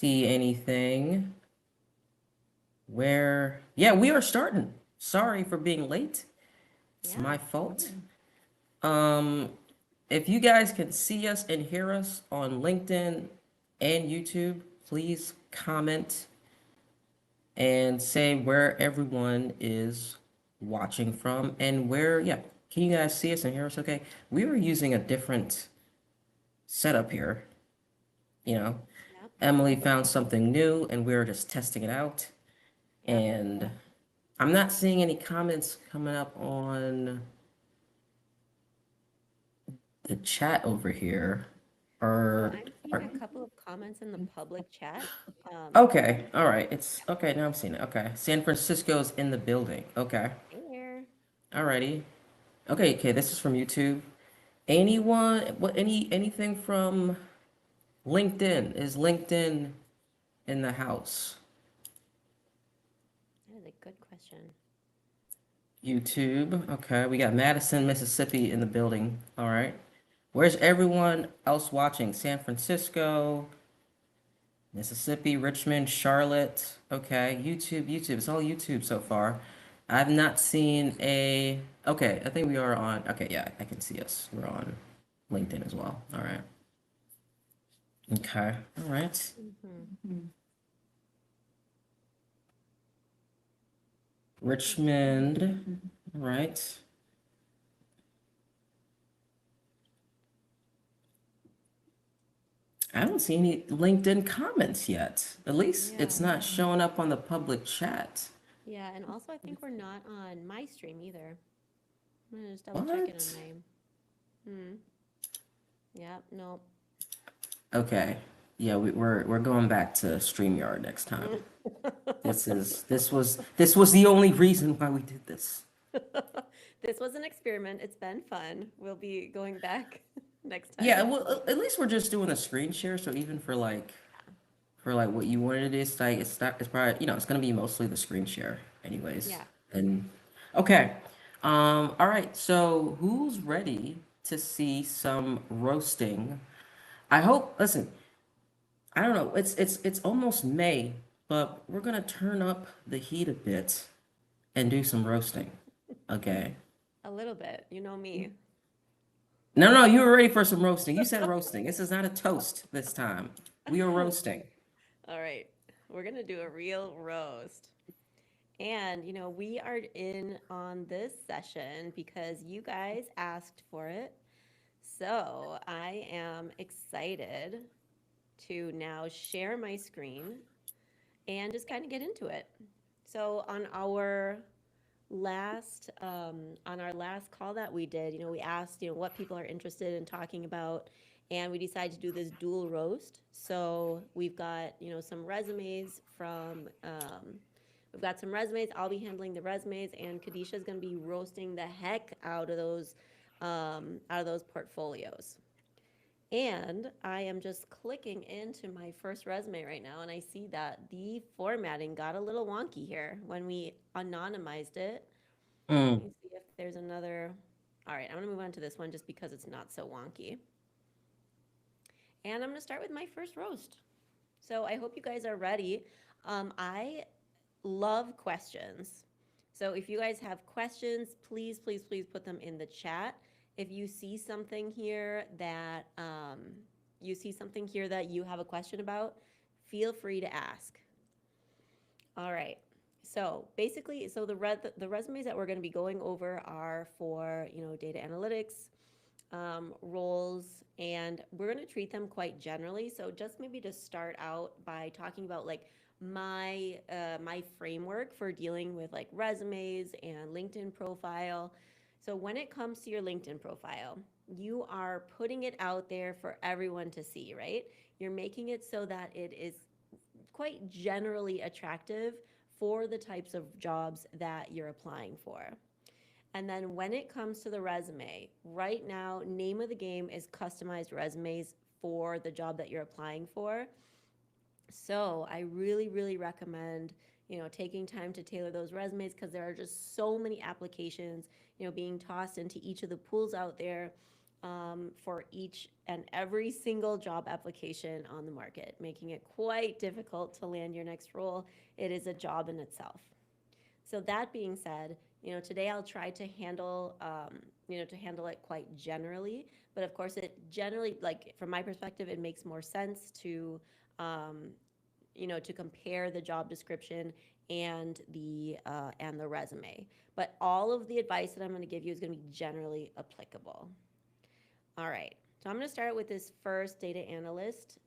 see anything yeah, we are starting. Sorry for being late. It's Yeah. my fault. Um, if you guys can see us and hear us on LinkedIn and YouTube, please comment and say where everyone is watching from and yeah, can you guys see us and hear us okay? We were using a different setup here, you know. Yep. Emily found something new and we were just testing it out. Yep. And I'm not seeing any comments coming up on the chat over here. So Or, I'm seeing or a couple of comments in the public chat. okay, all right. It's okay. Now I'm seeing it. Okay, San Francisco's in the building. Okay, Here. alrighty. Okay. This is from YouTube. Anyone? Anything from LinkedIn? Is LinkedIn in the house? That is a good question. YouTube. Okay, we got Madison, Mississippi in the building. All right. Where's everyone else watching? San Francisco, Mississippi, Richmond, Charlotte. Okay, YouTube. It's all YouTube so far. I've not seen a. Okay, I think we are on. Okay, yeah, I can see us. We're on LinkedIn as well. All right. Okay. All right. Hmm. Richmond. All right. I don't see any LinkedIn comments yet. At least Yeah. it's not showing up on the public chat. Yeah. And also, I think we're not on my stream either. I'm gonna just double check it on What? my. Hmm. Yeah. Nope. Okay. Yeah, we're going back to StreamYard next time. This was the only reason why we did this. This was an experiment. It's been fun. We'll be going back next Yeah, time. well, at least we're just doing a screen share, so even for like what you wanted it is like it's probably it's gonna be mostly the screen share anyways. Yeah. And okay. All right, so who's ready to see some roasting? I hope, listen, I don't know, it's almost May, but we're gonna turn up the heat a bit and do some roasting. Okay. A little bit. You know me. No, you were ready for some roasting. You said roasting. This is not a toast this time. We are roasting. All right. We're going to do a real roast. And, we are in on this session because you guys asked for it. So I am excited to now share my screen and just kind of get into it. So on our last call that we did, we asked, what people are interested in talking about, and we decided to do this dual roast. So we've got some resumes. I'll be handling the resumes, and Kadisha is going to be roasting the heck out of those portfolios. And I am just clicking into my first resume right now, and I see that the formatting got a little wonky here when we anonymized it. Let Mm. me see if there's another. All right, I'm going to move on to this one just because it's not so wonky. And I'm going to start with my first roast. So I hope you guys are ready. I love questions. So if you guys have questions, please, please, please put them in the chat. If you see something here that you have a question about, feel free to ask. All right. So basically, the resumes that we're going to be going over are for data analytics roles, and we're going to treat them quite generally. So just maybe to start out by talking about like my framework for dealing with like resumes and LinkedIn profile. So when it comes to your LinkedIn profile, you are putting it out there for everyone to see, right? You're making it so that it is quite generally attractive for the types of jobs that you're applying for. And then when it comes to the resume, right now, name of the game is customized resumes for the job that you're applying for. So I really, really recommend, taking time to tailor those resumes because there are just so many applications, being tossed into each of the pools out there. for each and every single job application on the market, making it quite difficult to land your next role. It is a job in itself. So that being said, today I'll try to handle, to handle it quite generally. But of course, it generally, like from my perspective, it makes more sense um, to compare the job description and the resume. But all of the advice that I'm going to give you is going to be generally applicable. All right. So I'm going to start with this first data analyst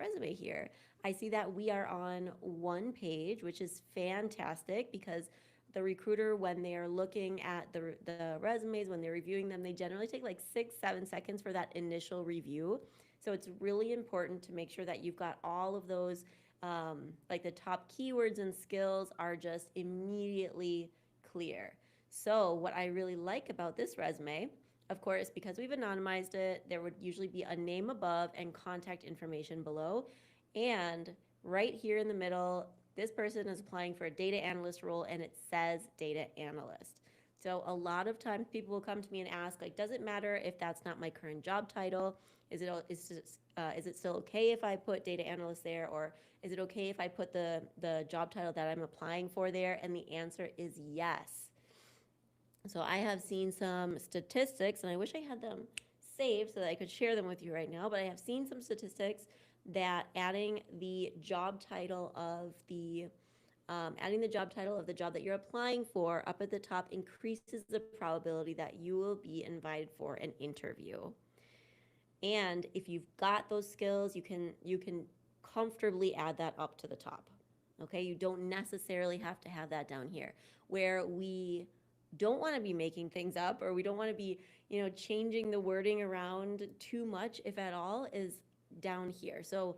resume here. I see that we are on one page, which is fantastic because the recruiter, when they are looking at the resumes, when they're reviewing them, they generally take like 6-7 seconds for that initial review. So it's really important to make sure that you've got all of those, like the top keywords and skills are just immediately clear. So what I really like about this resume, of course, because we've anonymized it, there would usually be a name above and contact information below. And right here in the middle, this person is applying for a data analyst role and it says data analyst. So a lot of times people will come to me and ask, like, does it matter if that's not my current job title? Is it still okay if I put data analyst there? Or is it okay if I put the job title that I'm applying for there? And the answer is yes. So I have seen some statistics, and I wish I had them saved so that I could share them with you right now, but I have seen some statistics that adding the job title of the job that you're applying for up at the top increases the probability that you will be invited for an interview. And if you've got those skills, you can comfortably add that up to the top. Okay, you don't necessarily have to have that down here where we don't want to be making things up, or we don't want to be, changing the wording around too much, if at all, is down here. So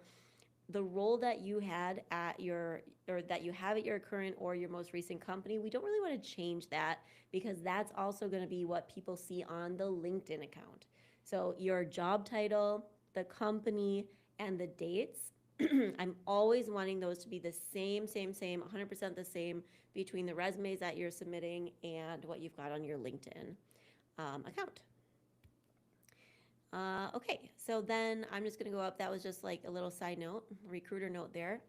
the role that you had at your, or that you have at your current or your most recent company, we don't really want to change that because that's also going to be what people see on the LinkedIn account. So your job title, the company, and the dates, I'm always wanting those to be the same, 100% the same between the resumes that you're submitting and what you've got on your LinkedIn account. Okay, so then I'm just going to go up. That was just like a little side note, recruiter note there.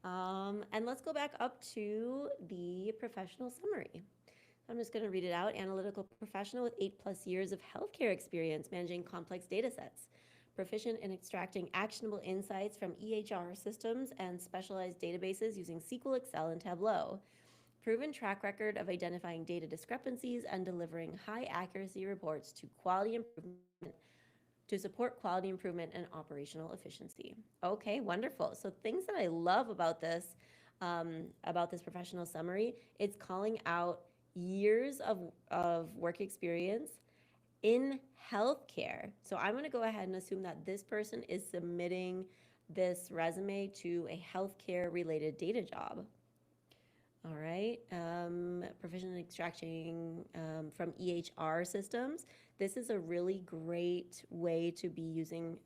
And let's go back up to the professional summary. I'm just going to read it out. Analytical professional with 8+ years of healthcare experience managing complex data sets. Proficient in extracting actionable insights from EHR systems and specialized databases using SQL, Excel, and Tableau. Proven track record of identifying data discrepancies and delivering high accuracy reports to support quality improvement and operational efficiency. Okay, wonderful. So things that I love about this professional summary, it's calling out years of work experience in healthcare. So I'm going to go ahead and assume that this person is submitting this resume to a healthcare related data job. All right, proficient in extracting from EHR systems. This is a really great way to be using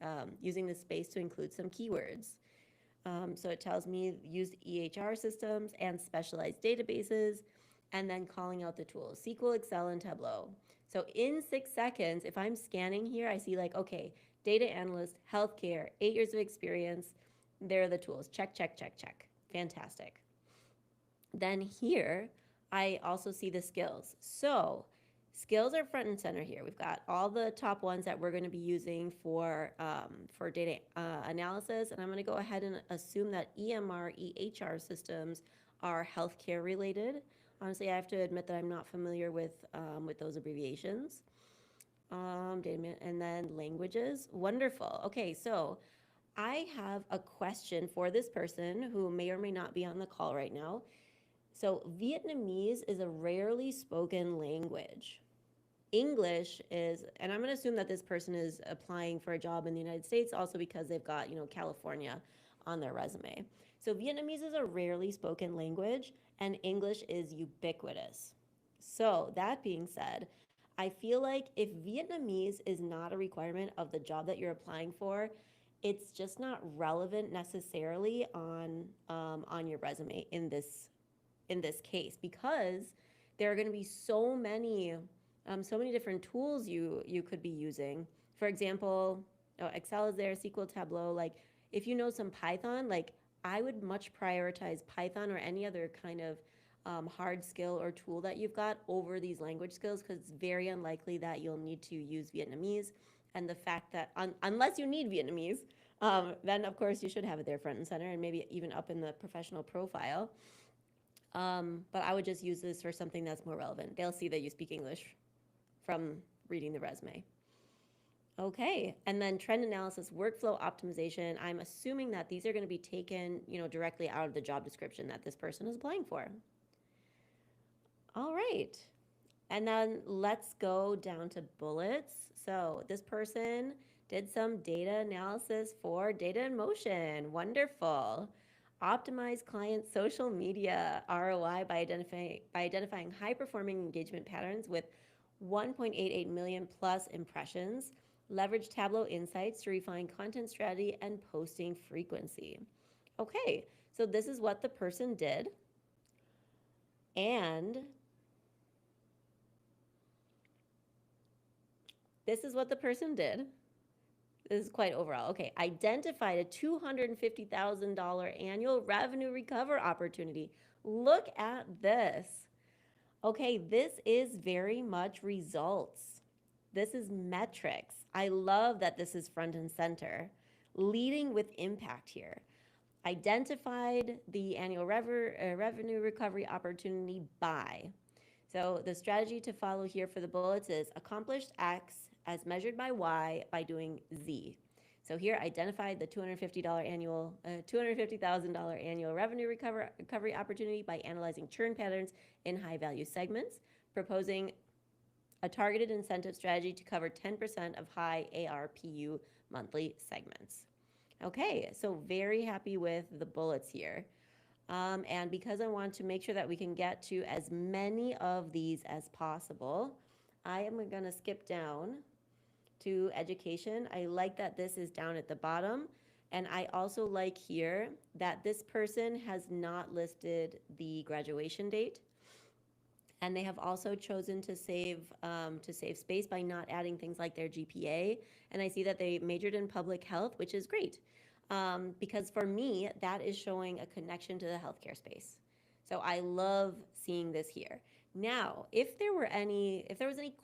this space to include some keywords. So it tells me use EHR systems and specialized databases, and then calling out the tools, SQL, Excel, and Tableau. So in 6 seconds, if I'm scanning here, I see like, okay, data analyst, healthcare, 8 years of experience. There are the tools. Check, check, check, check. Fantastic. Then here, I also see the skills. So skills are front and center here. We've got all the top ones that we're going to be using for data analysis. And I'm going to go ahead and assume that EMR, EHR systems are healthcare related. Honestly, I have to admit that I'm not familiar with those abbreviations. And then languages. Wonderful. Okay, so I have a question for this person who may or may not be on the call right now. So Vietnamese is a rarely spoken language. English is, and I'm going to assume that this person is applying for a job in the United States also because they've got, California on their resume. So Vietnamese is a rarely spoken language and English is ubiquitous. So that being said, I feel like if Vietnamese is not a requirement of the job that you're applying for, it's just not relevant necessarily on your resume in this case, because there are going to be so many different tools you could be using for example, oh, Excel is there, SQL, Tableau. Like, if you know some Python, like I would much prioritize Python or any other kind of hard skill or tool that you've got over these language skills, because it's very unlikely that you'll need to use Vietnamese. And the fact that unless you need Vietnamese, then of course you should have it there front and center, and maybe even up in the professional profile. But I would just use this for something that's more relevant. They'll see that you speak English from reading the resume. Okay, and then trend analysis, workflow optimization. I'm assuming that these are going to be taken, directly out of the job description that this person is applying for. All right, and then let's go down to bullets. So this person did some data analysis for data in motion. Wonderful. Optimize client social media ROI by identifying high performing engagement patterns with 1.88 million plus impressions. Leverage Tableau insights to refine content strategy and posting frequency. Okay, so this is what the person did. And this is what the person did. This is quite overall. Okay, identified a $250,000 annual revenue recover opportunity. Look at this. Okay, this is very much results. This is metrics. I love that this is front and center, leading with impact here. Identified the annual revenue recovery opportunity by. So the strategy to follow here for the bullets is accomplished X as measured by Y by doing Z. So here, identified the $250,000 annual revenue recovery opportunity by analyzing churn patterns in high value segments, proposing a targeted incentive strategy to cover 10% of high ARPU monthly segments. Okay, so very happy with the bullets here. And because I want to make sure that we can get to as many of these as possible, I am going to skip down to education. I like that this is down at the bottom. And I also like here that this person has not listed the graduation date. And they have also chosen to save space by not adding things like their GPA. And I see that they majored in public health, which is great. Because for me, that is showing a connection to the healthcare space. So I love seeing this here. Now, if there was any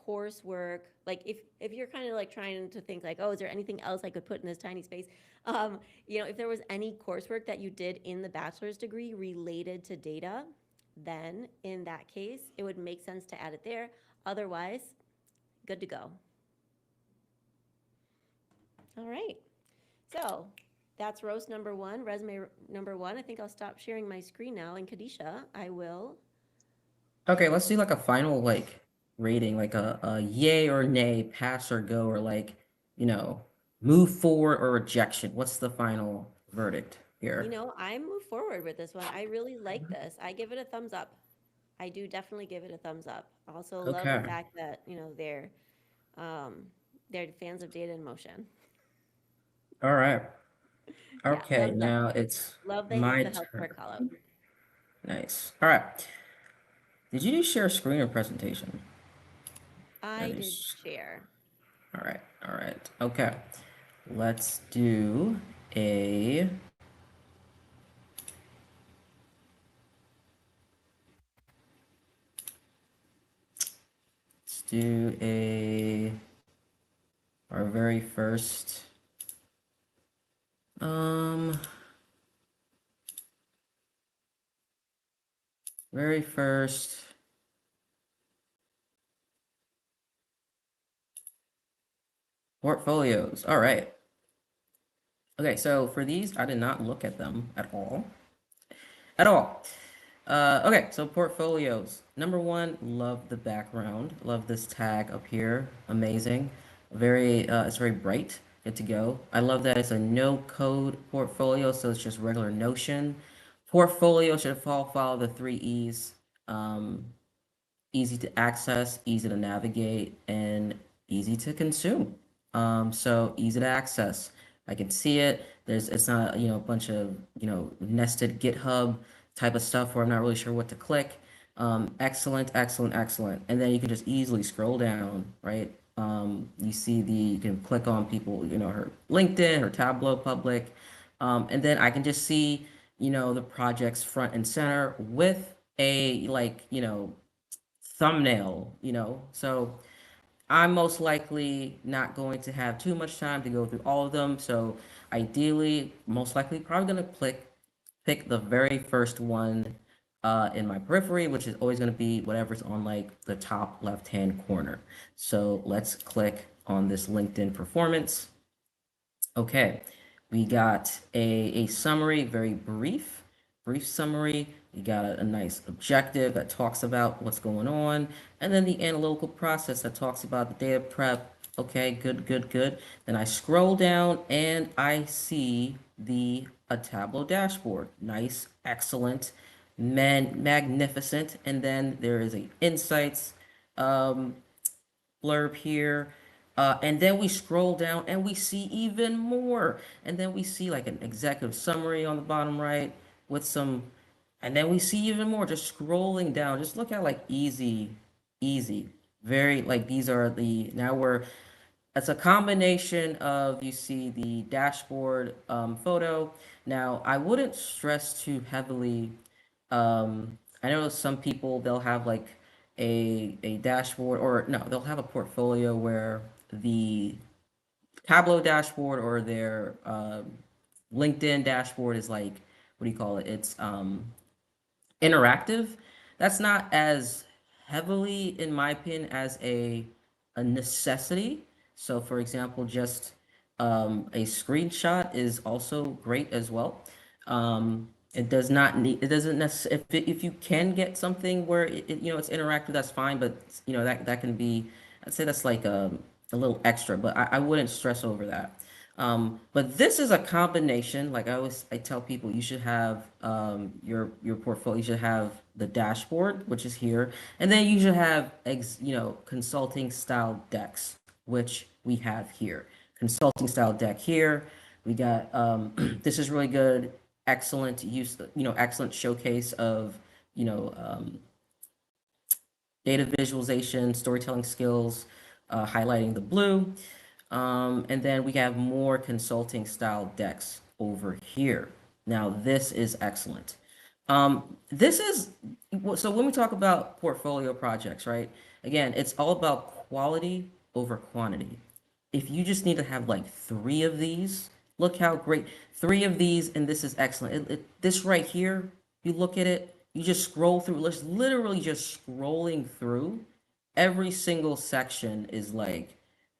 coursework, like if you're kind of like trying to think like, oh, is there anything else I could put in this tiny space? If there was any coursework that you did in the bachelor's degree related to data, then in that case, it would make sense to add it there. Otherwise, good to go. All right. So that's roast number one, resume number one. I think I'll stop sharing my screen now. And Kadisha, I will. Okay, let's do like a final like rating, like a yay or nay, pass or go, or like, move forward or rejection. What's the final verdict here? I move forward with this one. I really like this. I give it a thumbs up. I do definitely give it a thumbs up. Also love the Okay. fact that, they're fans of data in motion. All right. Yeah, Okay, love that. now it's Love the my healthcare call out. turn. Nice. All right. Did you share a screen or presentation? I That did is. share. All right. All right. Okay. Let's do a. Let's do our very first. Very first. Portfolios. All right. Okay, so for these, I did not look at them at all. At all. Okay, so portfolios. Number one, love the background. Love this tag up here. Amazing. It's very bright. Good to go. I love that it's a no code portfolio, so it's just regular Notion. Portfolio should follow the three E's. Easy to access, easy to navigate, and easy to consume. So easy to access. I can see it. It's not, a bunch of, nested GitHub type of stuff where I'm not really sure what to click. Excellent, excellent, excellent. And then you can just easily scroll down, right? You see you can click on people, her LinkedIn, her Tableau public. And then I can just see, the projects front and center with a like, thumbnail, So I'm most likely not going to have too much time to go through all of them. So ideally, most likely, probably going to pick the very first one in my periphery, which is always going to be whatever's on like the top left-hand corner. So let's click on this LinkedIn performance. Okay, we got a summary, very brief summary. We got a nice objective that talks about what's going on, and then the analytical process that talks about the data prep. Okay, good, good, good. Then I scroll down and I see a Tableau dashboard. Nice, excellent, magnificent. And then there is a insights um, blurb here. And then we scroll down and we see even more. And then we see like an executive summary on the bottom right with some, and then we see even more just scrolling down. Just look at like easy. Very like these are now it's a combination of, you see the dashboard photo. Now, I wouldn't stress too heavily. I know some people, they'll have like a dashboard, or no, they'll have a portfolio where the Tableau dashboard or their LinkedIn dashboard is like, what do you call it? It's interactive. That's not as heavily, in my opinion, as a necessity. So, for example, just a screenshot is also great as well. It does not need. It doesn't necessarily. If you can get something where it's interactive, that's fine. But that can be. I'd say that's like a little extra, but I wouldn't stress over that. But this is a combination. Like I tell people, you should have your portfolio. You should have the dashboard, which is here, and then you should have consulting style decks, which we have here. Consulting style deck here. We got this is really good. Excellent use. Excellent showcase of you know um, data visualization, storytelling skills, highlighting the blue. And then we have more consulting style decks over here. Now, this is excellent. This is so when we talk about portfolio projects, right? Again, it's all about quality over quantity. If you just need to have like three of these, look how great three of these, and this is excellent. This right here, you look at it, you just scroll through. Let's literally just scrolling through. Every single section is like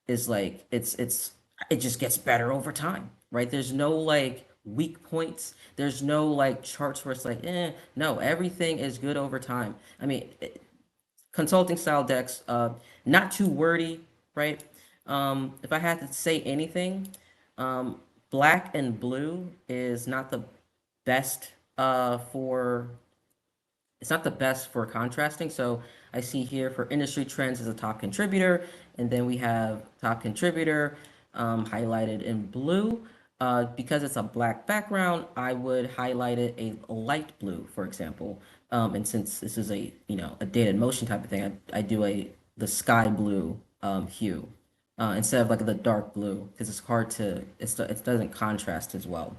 it just gets better over time, right? There's no like weak points. There's no like charts where it's like, no, everything is good over time. I mean, consulting style decks, not too wordy, right? If I had to say anything, black and blue is not the best for it's not the best for contrasting. So I see here for industry trends as a top contributor, and then we have top contributor highlighted in blue. Because it's a black background, I would highlight it a light blue, for example. And since this is a data and motion type of thing, I do the sky blue hue instead of like the dark blue, because it's hard to it doesn't contrast as well.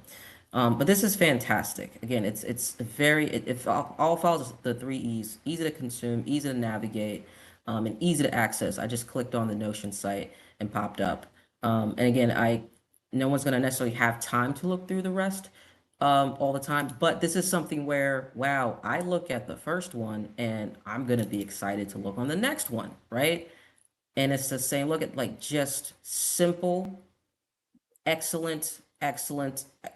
But this is fantastic. Again, it's very it all follows the three E's: easy to consume, easy to navigate, and easy to access. I just clicked on the Notion site and popped up. And again, no one's gonna necessarily have time to look through the rest all the time. But this is something where, wow, I look at the first one and I'm gonna be excited to look on the next one, right? And it's the same look at like just simple, excellent,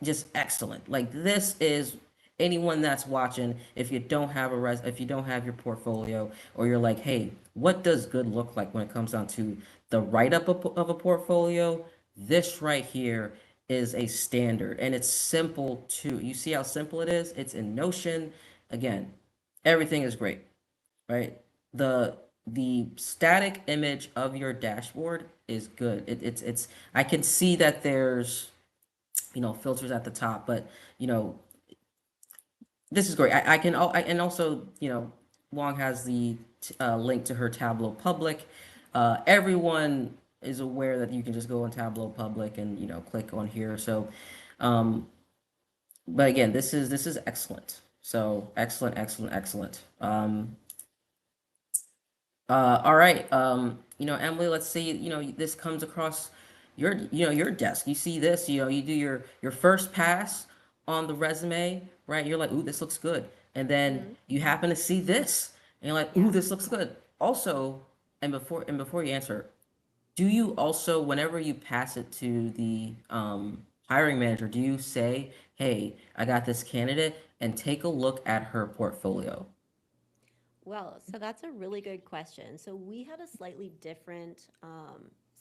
just excellent. Like this is anyone that's watching, if you don't have if you don't have your portfolio, or you're like, hey, what does good look like when it comes down to the write-up of a portfolio? This right here is a standard, and it's simple too. You see how simple it is? It's in Notion. Again, everything is great, right? The static image of your dashboard is good. It's I can see that there's filters at the top, but you know this is great. And also Long has the link to her Tableau public. everyone is aware that you can just go on Tableau Public and click on here. So, um, but again, this is excellent. So excellent, excellent, excellent. All right. Emily, let's say, this comes across your desk. You see this, you do your first pass on the resume, right? You're like, ooh, this looks good. And then Mm-hmm. you happen to see this, and you're like, ooh, Yeah. this looks good. Also, and before you answer, do you also, whenever you pass it to the hiring manager, do you say, hey, I got this candidate, and take a look at her portfolio? Well, so that's a really good question. So we had a slightly different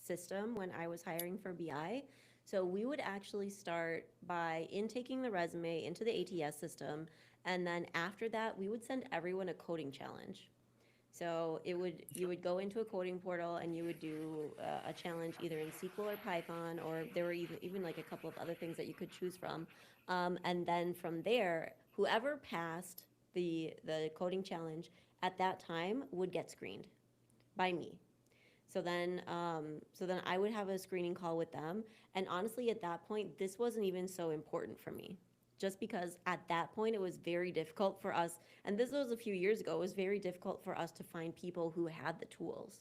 system when I was hiring for BI. So we would actually start by intaking the resume into the ATS system, and then after that, we would send everyone a coding challenge. So it would you would go into a coding portal and you would do a challenge either in SQL or Python, or there were even like a couple of other things that you could choose from. And then from there, whoever passed the coding challenge at that time would get screened by me. So then I would have a screening call with them. And honestly, at that point, this wasn't even so important for me, just because at that point it was very difficult for us. And this was a few years ago. It was very difficult for us to find people who had the tools.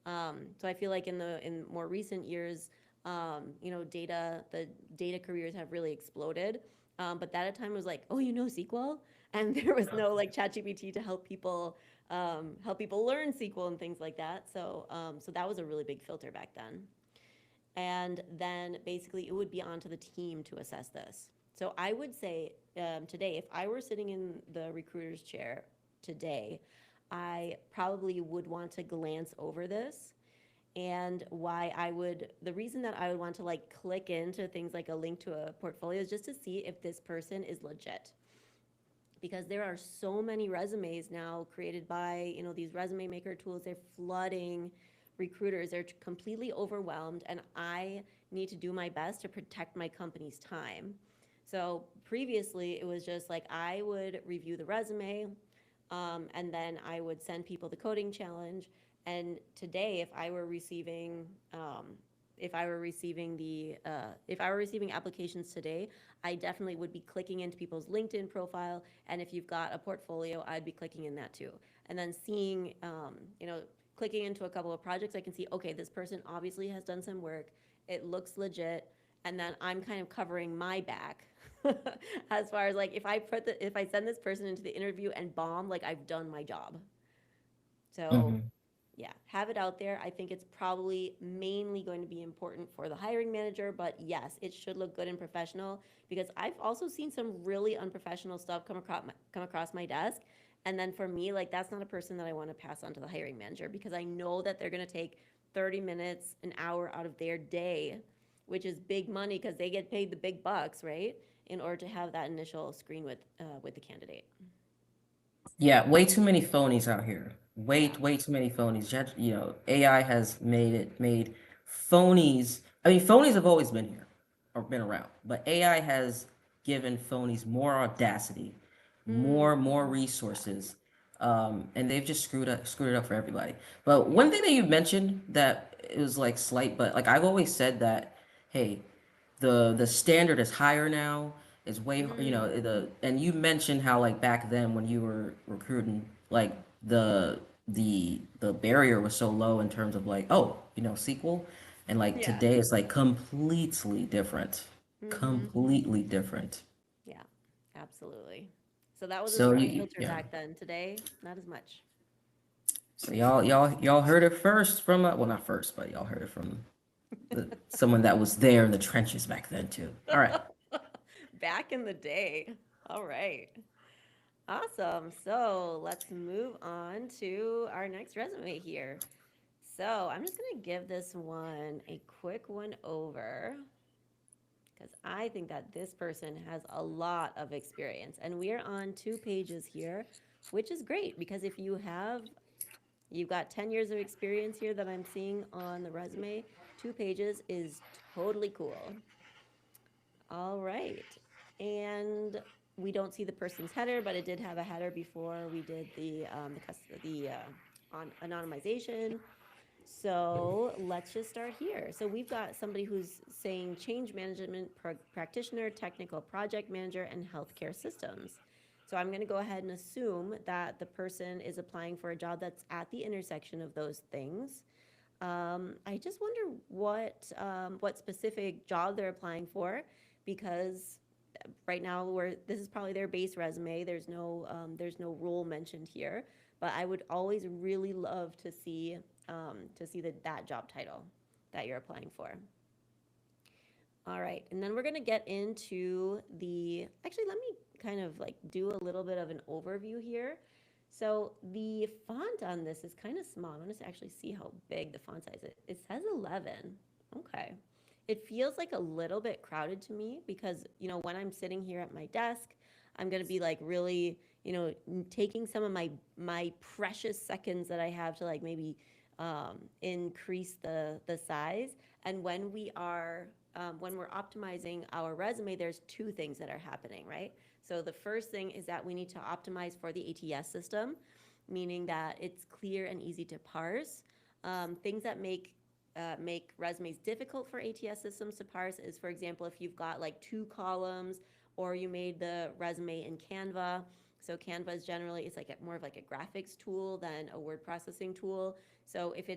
So I feel like in more recent years, the data careers have really exploded. But that at time was like, oh, SQL, and there was no like ChatGPT to help people learn SQL and things like that. So that was a really big filter back then. And then basically it would be onto the team to assess this. So I would say today, if I were sitting in the recruiter's chair today, I probably would want to glance over this. And the reason that I would want to like click into things like a link to a portfolio is just to see if this person is legit, because there are so many resumes now created by these resume maker tools. They're flooding recruiters. They're completely overwhelmed, and I need to do my best to protect my company's time. So previously it was just like I would review the resume, and then I would send people the coding challenge. And today, if I were receiving applications today, I definitely would be clicking into people's LinkedIn profile, and if you've got a portfolio, I'd be clicking in that too, and then seeing, clicking into a couple of projects, I can see, okay, this person obviously has done some work. It looks legit, and then I'm kind of covering my back as far as like if I send this person into the interview and bomb, like I've done my job. So Hmm. yeah, have it out there. I think it's probably mainly going to be important for the hiring manager, but yes, it should look good and professional, because I've also seen some really unprofessional stuff come across my desk. And then for me, like that's not a person that I want to pass on to the hiring manager, because I know that they're going to take 30 minutes, an hour out of their day, which is big money because they get paid the big bucks, right? In order to have that initial screen with the candidate. Yeah, way too many phonies out here. Way, Yeah. way too many phonies. AI has made phonies. I mean, phonies have always been here or been around, but AI has given phonies more audacity, Mm, more resources, and they've just screwed it up for everybody. But one thing that you mentioned that it was like slight, but like I've always said that, hey, the standard is higher now. It's way, mm, and you mentioned how like back then when you were recruiting, like the barrier was so low in terms of like, oh, SQL, and like yeah. today it's like completely different, Mm-hmm. completely different. Yeah, absolutely. So that was a So strong filter yeah. back then. Today, not as much. So y'all heard it first from well, not first, but y'all heard it from someone that was there in the trenches back then too. All right. Back in the day. All right. Awesome. So let's move on to our next resume here. So I'm just going to give this one a quick one over, because I think that this person has a lot of experience. And we are on 2 pages here, which is great because if you've got 10 years of experience here that I'm seeing on the resume, 2 pages is totally cool. All right. And we don't see the person's header, but it did have a header before we did the anonymization. So let's just start here. So we've got somebody who's saying change management practitioner, technical project manager, and healthcare systems. So I'm going to go ahead and assume that the person is applying for a job that's at the intersection of those things. I just wonder what specific job they're applying for, because right now this is probably their base resume. There's no role mentioned here, but I would always really love to see that job title that you're applying for. All right, and then we're gonna get into actually, let me kind of like do a little bit of an overview here. So the font on this is kind of small. I want to actually see how big the font size is. It says 11. Okay. It feels like a little bit crowded to me because, when I'm sitting here at my desk, I'm going to be like really, taking some of my precious seconds that I have to like maybe increase the size. And when we're optimizing our resume, there's two things that are happening, right? So the first thing is that we need to optimize for the ATS system, meaning that it's clear and easy to parse. Things that make resumes difficult for ATS systems to parse is, for example, if you've got like 2 columns or you made the resume in Canva. So Canva is generally, it's like more of like a graphics tool than a word processing tool. So if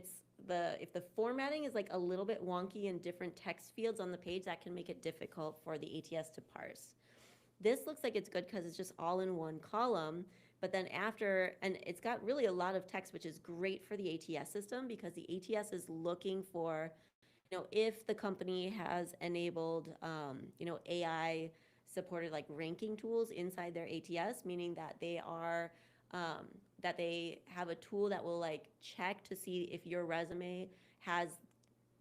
the formatting is like a little bit wonky in different text fields on the page, that can make it difficult for the ATS to parse. This looks like it's good because it's just all in one column, but then and it's got really a lot of text, which is great for the ATS system because the ATS is looking for, if the company has enabled, AI supported like ranking tools inside their ATS, meaning that they have a tool that will like check to see if your resume has,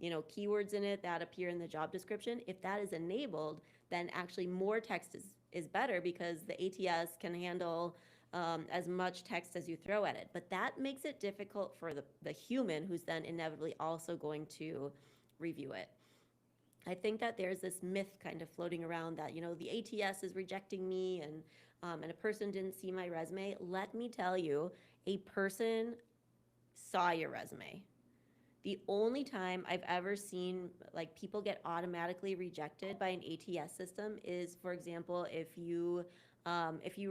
keywords in it that appear in the job description. If that is enabled, then actually more text is better because the ATS can handle as much text as you throw at it. But that makes it difficult for the human who's then inevitably also going to review it. I think that there's this myth kind of floating around that, the ATS is rejecting me and a person didn't see my resume. Let me tell you, a person saw your resume. The only time I've ever seen like people get automatically rejected by an ATS system is, for example, if you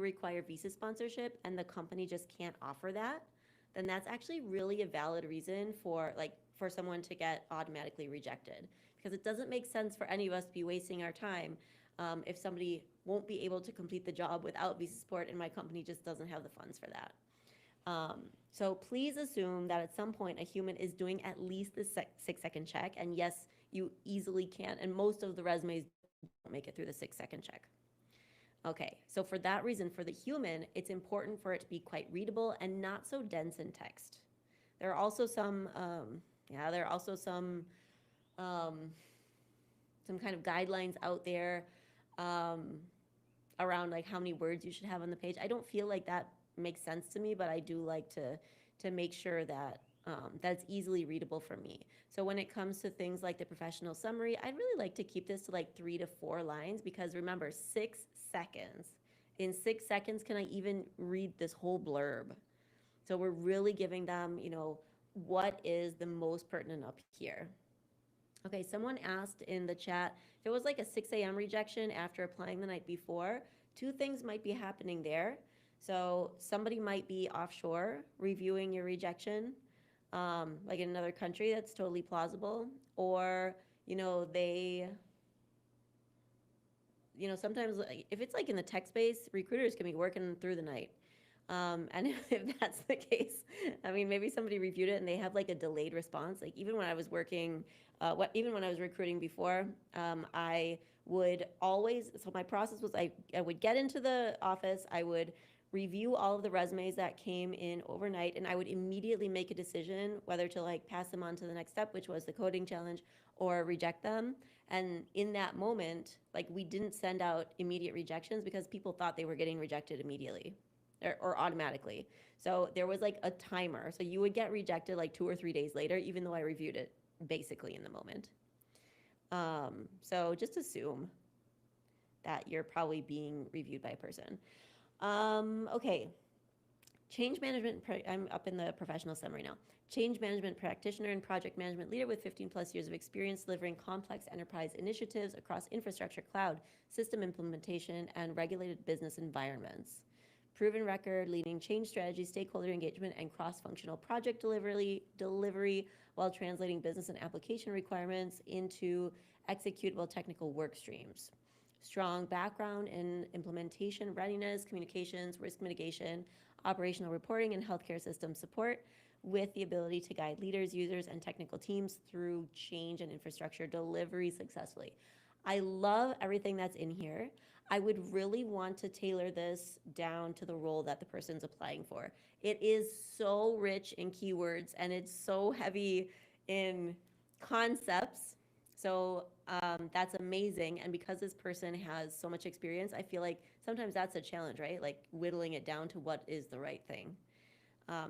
require visa sponsorship and the company just can't offer that, then that's actually really a valid reason for someone to get automatically rejected, because it doesn't make sense for any of us to be wasting our time if somebody won't be able to complete the job without visa support and my company just doesn't have the funds for that. So please assume that at some point a human is doing at least the 6-second check. And yes, you easily can. And most of the resumes don't make it through the 6-second check. Okay, so for that reason, for the human, it's important for it to be quite readable and not so dense in text. There are also some kind of guidelines out there around like how many words you should have on the page. I don't feel like that makes sense to me, but I do like to make sure that that's easily readable for me. So when it comes to things like the professional summary, I'd really like to keep this to like 3 to 4 lines, because remember, 6 seconds. In 6 seconds, can I even read this whole blurb? So we're really giving them, what is the most pertinent up here. Okay, someone asked in the chat, if it was like a 6 a.m. rejection after applying the night before, 2 things might be happening there. So somebody might be offshore reviewing your rejection, like in another country. That's totally plausible. Or, sometimes if it's like in the tech space, recruiters can be working through the night. And if that's the case, I mean, maybe somebody reviewed it and they have like a delayed response. Like even when I was recruiting before, I would always, so my process was I would get into the office, I would review all of the resumes that came in overnight, and I would immediately make a decision whether to like pass them on to the next step, which was the coding challenge, or reject them. And in that moment, like we didn't send out immediate rejections because people thought they were getting rejected immediately or automatically. So there was like a timer. So you would get rejected like 2 or 3 days later, even though I reviewed it basically in the moment. So just assume that you're probably being reviewed by a person. Okay. Change management, I'm up in the professional summary now. Change management practitioner and project management leader with 15 plus years of experience delivering complex enterprise initiatives across infrastructure, cloud, system implementation, and regulated business environments. Proven record leading change strategy, stakeholder engagement, and cross-functional project delivery while translating business and application requirements into executable technical work streams. Strong background in implementation readiness, communications, risk mitigation, operational reporting, and healthcare system support, with the ability to guide leaders, users, and technical teams through change and infrastructure delivery successfully. I love everything that's in here. I would really want to tailor this down to the role that the person's applying for. It is so rich in keywords and it's so heavy in concepts. So that's amazing. And because this person has so much experience, I feel like sometimes that's a challenge, right? Like whittling it down to what is the right thing.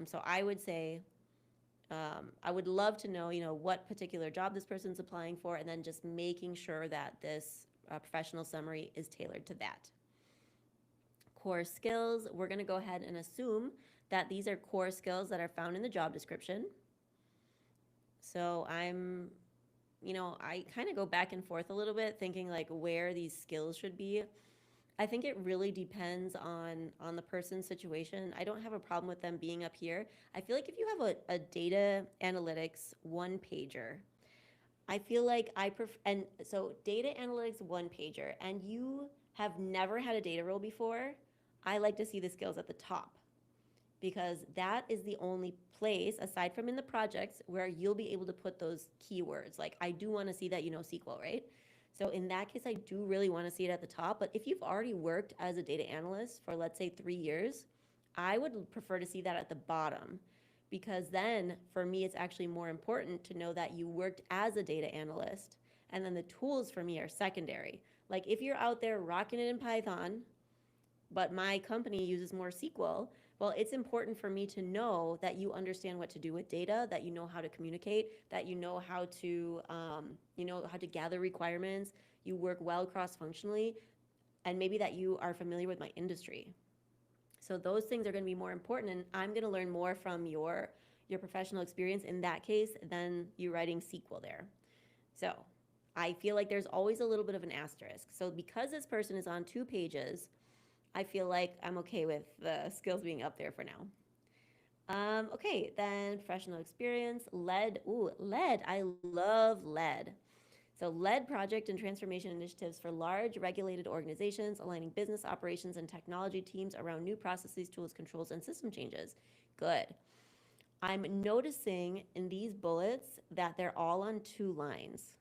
So I would say, I would love to know, what particular job this person's applying for, and then just making sure that this professional summary is tailored to that. Core skills, we're going to go ahead and assume that these are core skills that are found in the job description. So I kind of go back and forth a little bit thinking like where these skills should be. I think it really depends on the person's situation. I don't have a problem with them being up here. I feel like if you have a data analytics one pager, I feel like and so data analytics one pager, and you have never had a data role before, I like to see the skills at the top, because that is the only place, aside from in the projects, where you'll be able to put those keywords. Like, I do want to see that you know SQL, right? So in that case, I do really want to see it at the top. But if you've already worked as a data analyst for, let's say, 3 years, I would prefer to see that at the bottom, because then for me, it's actually more important to know that you worked as a data analyst. And then the tools for me are secondary. Like if you're out there rocking it in Python, but my company uses more SQL, well, it's important for me to know that you understand what to do with data, that you know how to communicate, that you know how to, gather requirements, you work well cross-functionally, and maybe that you are familiar with my industry. So those things are going to be more important, and I'm going to learn more from your professional experience in that case than you writing SQL there. So I feel like there's always a little bit of an asterisk. So because this person is on 2 pages, I feel like I'm okay with the skills being up there for now. Okay, then professional experience, lead. Ooh, lead. I love lead. So lead project and transformation initiatives for large regulated organizations, aligning business operations and technology teams around new processes, tools, controls, and system changes. Good. I'm noticing in these bullets that they're all on 2 lines,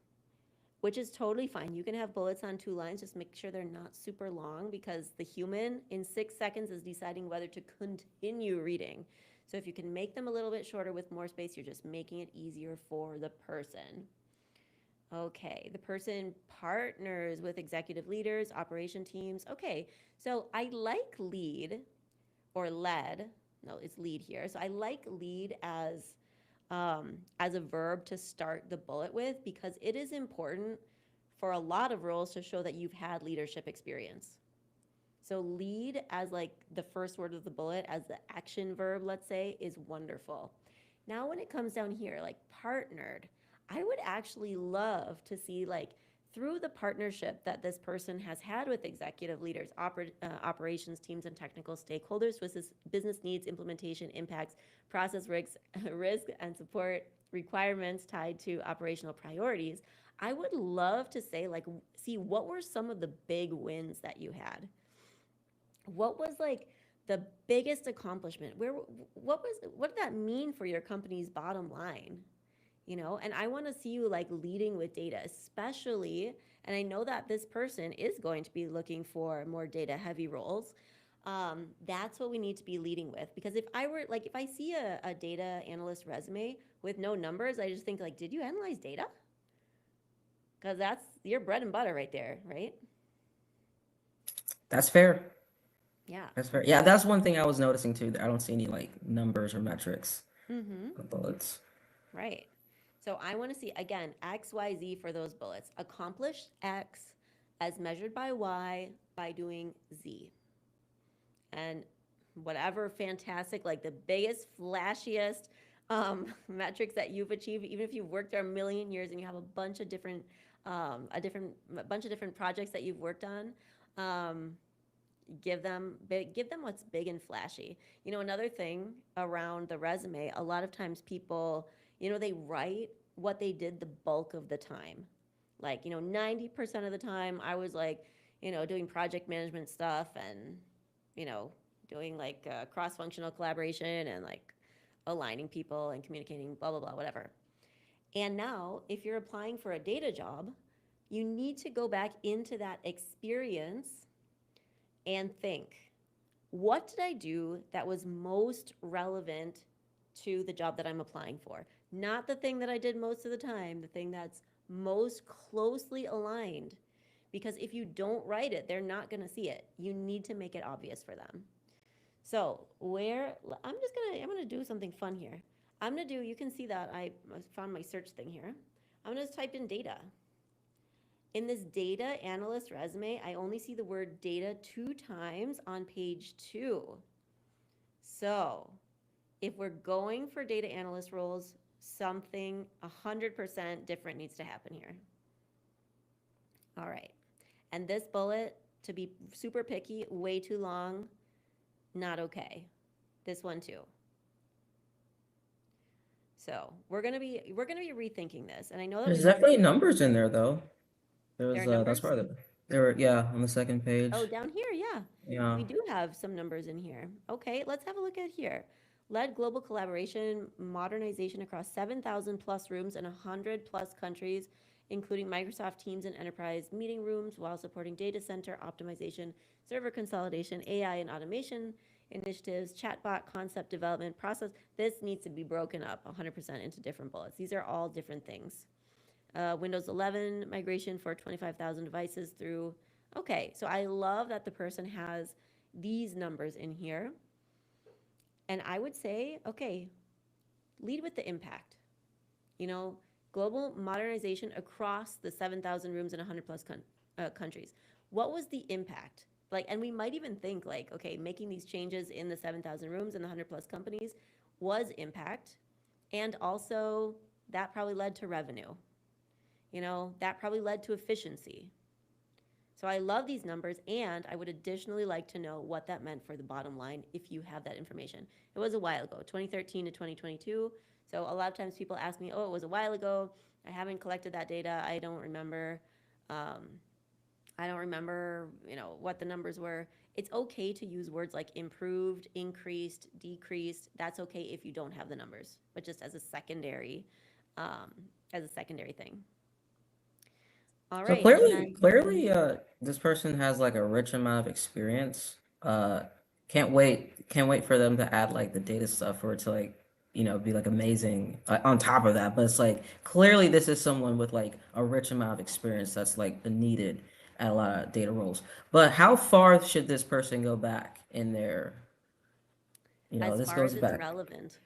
which is totally fine. You can have bullets on 2 lines, just make sure they're not super long, because the human in 6 seconds is deciding whether to continue reading. So if you can make them a little bit shorter with more space, you're just making it easier for the person. Okay, the person partners with executive leaders, operation teams. Okay, so I like lead or led. No, it's lead here. So I like lead as a verb to start the bullet with, because it is important for a lot of roles to show that you've had leadership experience. So lead as like the first word of the bullet as the action verb, let's say, is wonderful. Now when it comes down here, like partnered, I would actually love to see like through the partnership that this person has had with executive leaders, operations teams, and technical stakeholders with this business needs, implementation, impacts, process risks, and support requirements tied to operational priorities. I would love to say, like, see what were some of the big wins that you had? What was like the biggest accomplishment? What did that mean for your company's bottom line? And I want to see you like leading with data, especially, and I know that this person is going to be looking for more data heavy roles. That's what we need to be leading with, because if I see a data analyst resume with no numbers, I just think like, did you analyze data? Because that's your bread and butter right there, right? That's fair. Yeah. That's fair. Yeah, that's one thing I was noticing too. That I don't see any like numbers or metrics Mm-hmm. on bullets. Right. So I want to see, again, X, Y, Z for those bullets. Accomplish X as measured by Y by doing Z. And whatever fantastic, like the biggest, flashiest metrics that you've achieved, even if you've worked there a million years and you have a bunch of different, a bunch of different projects that you've worked on. Um, give them what's big and flashy. Another thing around the resume, a lot of times people, they write what they did the bulk of the time. Like, 90% of the time I was like, doing project management stuff and, you know, doing like cross-functional collaboration and like aligning people and communicating, blah, blah, blah, whatever. And now, if you're applying for a data job, you need to go back into that experience and think, what did I do that was most relevant to the job that I'm applying for? Not the thing that I did most of the time, the thing that's most closely aligned. Because if you don't write it, they're not going to see it. You need to make it obvious for them. So, I'm going to do something fun here. You can see that I found my search thing here. I'm going to type in data. In this data analyst resume, I only see the word data 2 times on page 2. So if we're going for data analyst roles, something 100% different needs to happen here. All right. And this bullet, to be super picky, way too long, not okay. This one too. So we're gonna be rethinking this. And I know that There's definitely numbers in there though. there are That's numbers. part of it. There were, yeah, on the second page. Oh, down here, yeah. Yeah. We do have some numbers in here. Okay, let's have a look at here. Led global collaboration, modernization across 7,000 plus rooms in 100 plus countries, including Microsoft Teams and enterprise meeting rooms, while supporting data center optimization, server consolidation, AI and automation initiatives, chatbot concept development process. This needs to be broken up 100% into different bullets. These are all different things. Windows 11 migration for 25,000 devices through. Okay, so I love that the person has these numbers in here. And I would say, okay, lead with the impact. Global modernization across the 7,000 rooms in 100 plus countries. What was the impact? And we might even think like, okay, making these changes in the 7,000 rooms and the 100 plus companies was impact. And also that probably led to revenue. That probably led to efficiency. So I love these numbers, and I would additionally like to know what that meant for the bottom line if you have that information. It was a while ago, 2013 to 2022. So a lot of times people ask me, oh, it was a while ago. I haven't collected that data. I don't remember. What the numbers were. It's okay to use words like improved, increased, decreased. That's okay if you don't have the numbers, but just as a secondary thing. All So right. clearly, this person has like a rich amount of experience. Can't wait for them to add like the data stuff for it to like, be like amazing on top of that. But it's like clearly this is someone with like a rich amount of experience that's like needed at a lot of data roles. But how far should this person go back in their, As this far as goes it's back. relevant.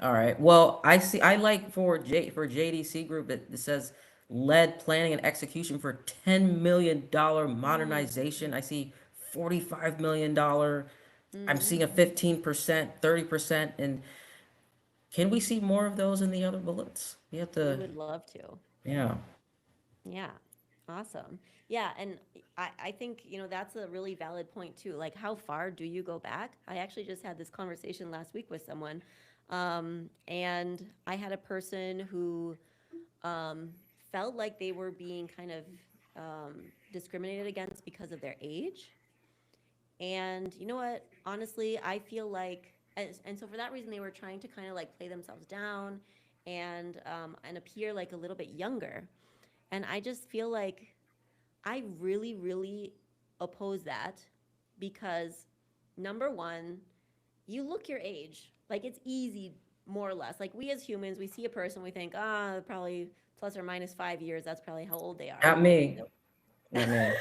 All right. Well, I like for JDC Group it says led planning and execution for $10 million modernization. I see $45 million. I'm seeing a 15%, 30%, and can we see more of those in the other bullets? We have We to, would love to. yeah. Yeah. Awesome. Yeah. And I think, that's a really valid point too. Like, how far do you go back? I actually just had this conversation last week with someone. And I had a person who felt like they were being kind of discriminated against because of their age. And you know what? Honestly, I feel like, and so for that reason, they were trying to kind of like play themselves down and appear like a little bit younger. And I just feel like I really, really oppose that because number one, you look your age. Like it's easy, more or less. Like we as humans, we see a person, we think, probably plus or minus 5 years. That's probably how old they are. Not me. Not me.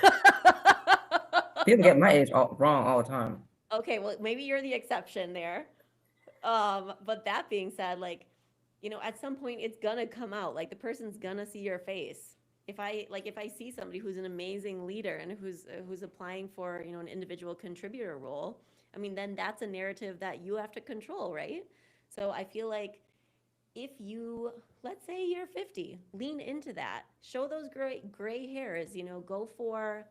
People get my age wrong all the time. Okay, well, maybe you're the exception there. But that being said, like, at some point it's gonna come out. Like the person's gonna see your face. if I see somebody who's an amazing leader and who's applying for, an individual contributor role, I mean, then that's a narrative that you have to control, right? So I feel like if you, let's say you're 50, lean into that, show those gray hairs, go for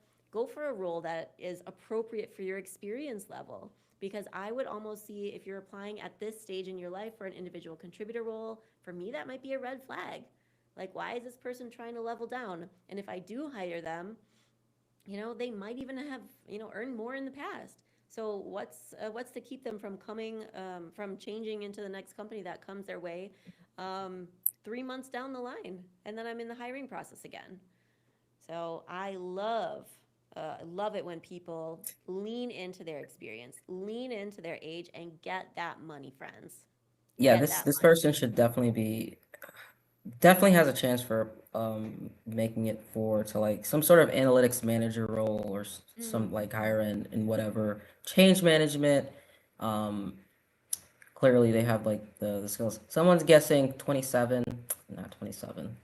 a role that is appropriate for your experience level. Because I would almost see, if you're applying at this stage in your life for an individual contributor role, for me that might be a red flag. Like, why is this person trying to level down? And if I do hire them, they might even have, earned more in the past. So what's to keep them from from changing into the next company that comes their way, 3 months down the line, and then I'm in the hiring process again. So I love it when people lean into their experience, lean into their age, and get that money, friends. Yeah, Get this that this money. person should definitely has a chance for making it forward to like some sort of analytics manager role or some Mm. like higher end in whatever change management. Um, Clearly they have like the skills. Someone's guessing 27, not 27.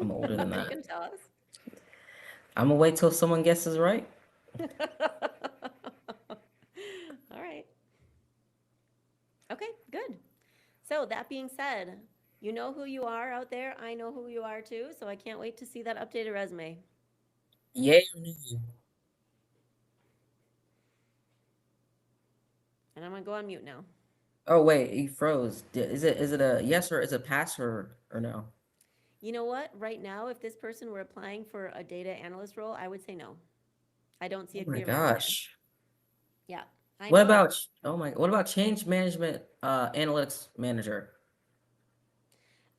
I'm older than You that. can tell us. I'm gonna wait till someone guesses right. All right. Okay, good. So, that being said, you know who you are out there. I know who you are too. So, I can't wait to see that updated resume. Yay or nay? And I'm going to go on mute now. Oh wait, he froze. Is it a yes or is it pass or no? You know what? Right now, if this person were applying for a data analyst role, I would say no. I don't see Oh a my clear match there. gosh. Yeah, I What know. about what about change management analytics manager?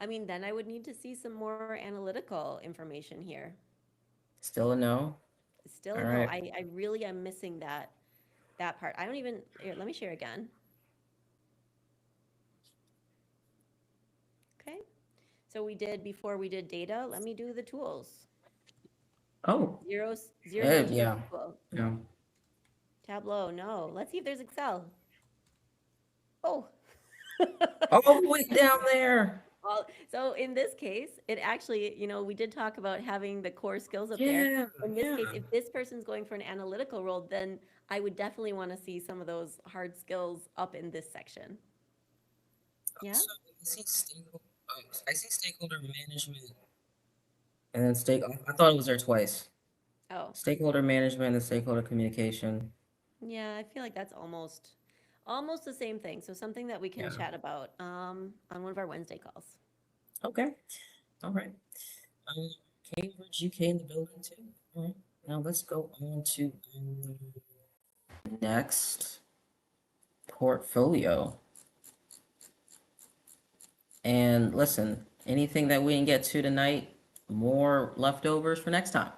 I mean, then I would need to see some more analytical information here. Still a no? Still, All no. right. I really am missing that part. I don't even. Here, let me share again. Okay. So we did before we did data. Let me do the tools. Oh, Zero to yeah. SQL. Yeah. Tableau, no. Let's see if there's Excel. Oh. All the way down there. Well, so in this case, it actually, we did talk about having the core skills up there. Yeah, In this yeah. case, if this person's going for an analytical role, then I would definitely want to see some of those hard skills up in this section. Yeah? So I see stakeholder management and then I thought it was there twice. Oh, Stakeholder management and stakeholder communication. yeah, I feel like that's almost the same thing. So something that we can Yeah. chat about on one of our Wednesday calls. Okay. All right. Um, Cambridge, UK in the building too. All right. Now let's go on to next portfolio. And listen, anything that we didn't get to tonight, more leftovers for next time.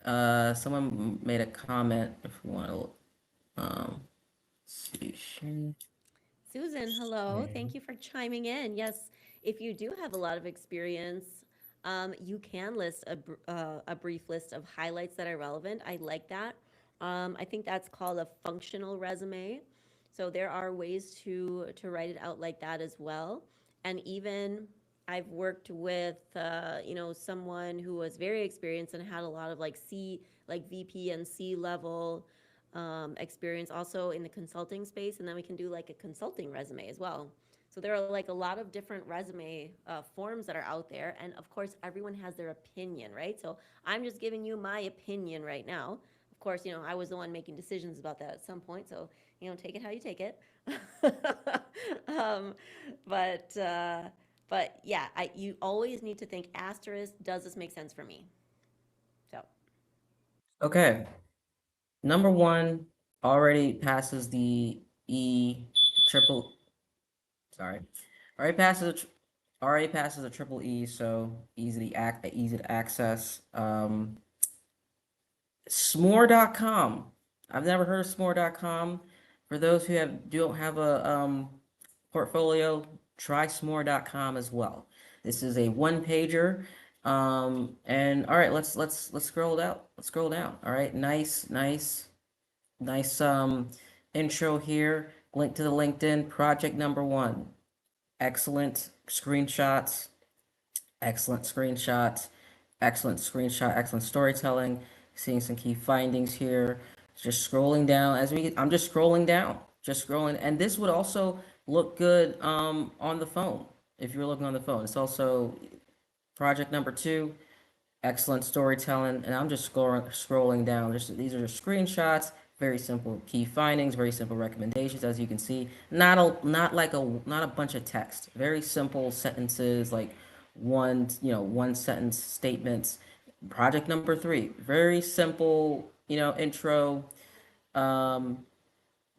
Someone made a comment if you want to, see. Susan, hello. Thank you for chiming in. Yes, if you do have a lot of experience, you can list a brief list of highlights that are relevant. I like that. I think that's called a functional resume. So there are ways to write it out like that as well. And even I've worked with someone who was very experienced and had a lot of like VP and C level experience also in the consulting space, and then we can do like a consulting resume as well. So there are like a lot of different resume forms that are out there, and of course everyone has their opinion, right? So I'm just giving you my opinion right now. Of course, I was the one making decisions about that at some point, so take it how you take it. um, but uh, but yeah, you always need to think asterisk. Does this make sense for me? So Okay. Number one already passes the triple, sorry, already passes already passes a triple E, so easy to access. S'more.com. I've never heard of S'more.com. For those who don't have a portfolio, try S'more.com as well. This is a one pager. And all right, let's scroll down. Let's scroll down. All right, nice intro here. Link to the LinkedIn project number one. Excellent screenshots, excellent screenshots, excellent storytelling. Seeing some key findings here. Just scrolling down I'm just scrolling down, just scrolling, and this would also look good on the phone if you're looking on the phone. It's also project number 2. Excellent storytelling, and I'm just scrolling down. These are just screenshots, very simple key findings, very simple recommendations, as you can see. Not a bunch of text. Very simple sentences, like one sentence statements. Project number 3, very simple, intro. Um,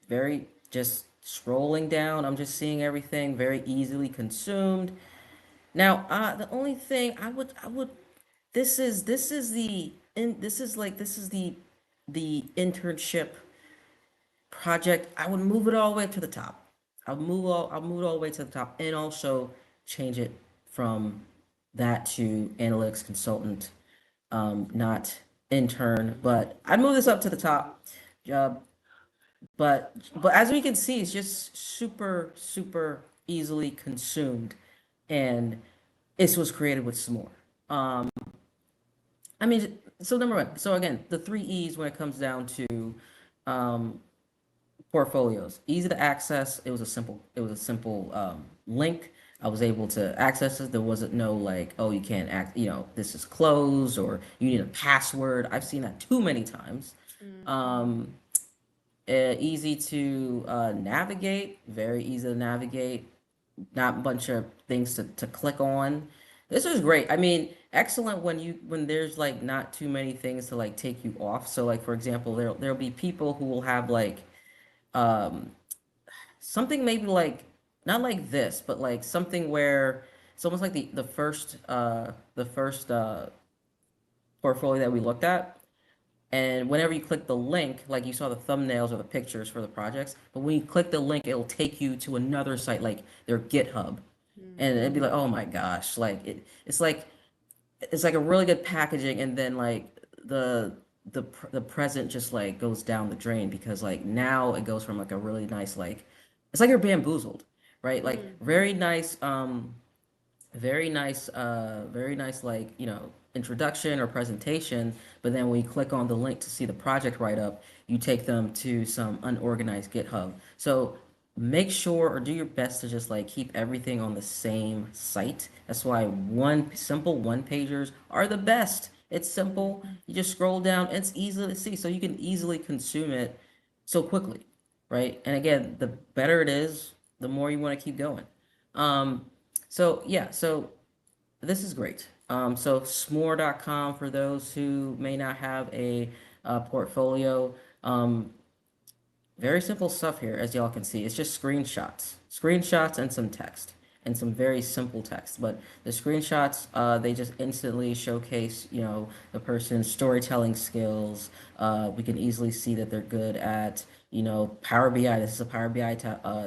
very just scrolling down. I'm just seeing everything very easily consumed. Now, the only thing I would this is the internship project. I would move it all the way to the top. I'll move it all the way to the top, and also change it from that to analytics consultant, not intern. But I'd move this up to the top. Uh, but as we can see, it's just super easily consumed, and this was created with some more. Um, I mean, so number 1. So again, the 3 E's when it comes down to um, portfolios. Easy to access. It was a simple link. I was able to access it. There wasn't no like, oh, you can't this is closed, or you need a password. I've seen that too many times. Um, Easy to navigate. Very easy to navigate. Not a bunch of things to click on. This is great. I mean, excellent when there's like not too many things to like take you off. So like for example, there'll be people who will have like um something maybe like not like this, but like something where it's almost like the first portfolio that we looked at. And whenever you click the link, like you saw the thumbnails or the pictures for the projects, but when you click the link, it'll take you to another site, like their GitHub, and it'd be like, oh my gosh, like it's like a really good packaging, and then like the present just like goes down the drain, because like now it goes from like a really nice, like it's like you're bamboozled, right? Like very nice, like, introduction or presentation. But then when you click on the link to see the project write up, you take them to some unorganized GitHub. So make sure or do your best to just like keep everything on the same site. That's why simple one pagers are the best. It's simple. You just scroll down, it's easy to see, so you can easily consume it so quickly, right? And again, the better it is, the more you want to keep going. Um, so yeah, so this is great. So smore.com for those who may not have a portfolio. Very simple stuff here, as y'all can see. It's just screenshots and some text, and some very simple text. But the screenshots, they just instantly showcase, the person's storytelling skills. We can easily see that they're good at, Power BI. This is a Power BI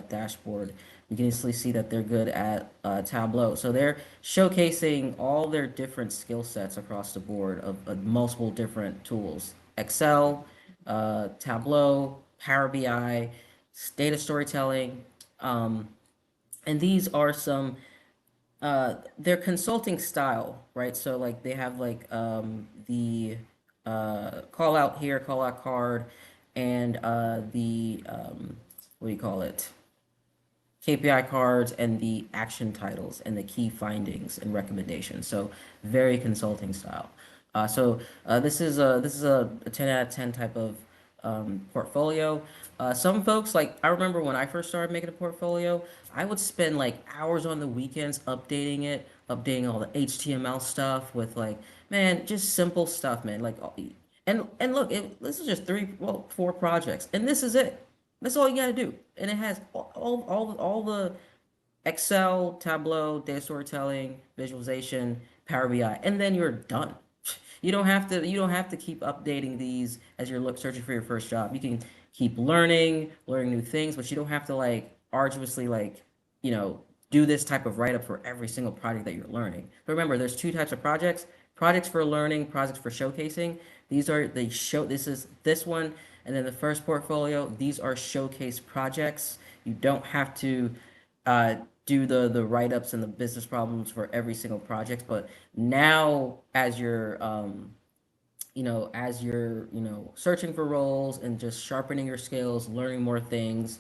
dashboard. We can easily see that they're good at Tableau. So they're showcasing all their different skill sets across the board of multiple different tools. Excel, Tableau, Power BI, data storytelling, um, and these are some their consulting style, right? So like they have like the call out here, call out card, and the what do you call it? KPI cards, and the action titles and the key findings and recommendations. So very consulting style. This is a 10 out of 10 type of portfolio. Some folks, like I remember when I first started making a portfolio, I would spend like hours on the weekends updating it, updating all the HTML stuff with like, man, just simple stuff, man. Like, and look, this is just 4 projects, and this is it. That's all you got to do, and it has all the Excel, Tableau, data storytelling, visualization, Power BI, and then you're done. You don't have to keep updating these as you're searching for your first job. You can keep learning new things, but you don't have to like arduously like, do this type of write up for every single project that you're learning. But remember, there's 2 types of projects: projects for learning, projects for showcasing. This one, and then the first portfolio. These are showcase projects. You don't have to do the write-ups and the business problems for every single project. But now, as you're searching for roles and just sharpening your skills, learning more things,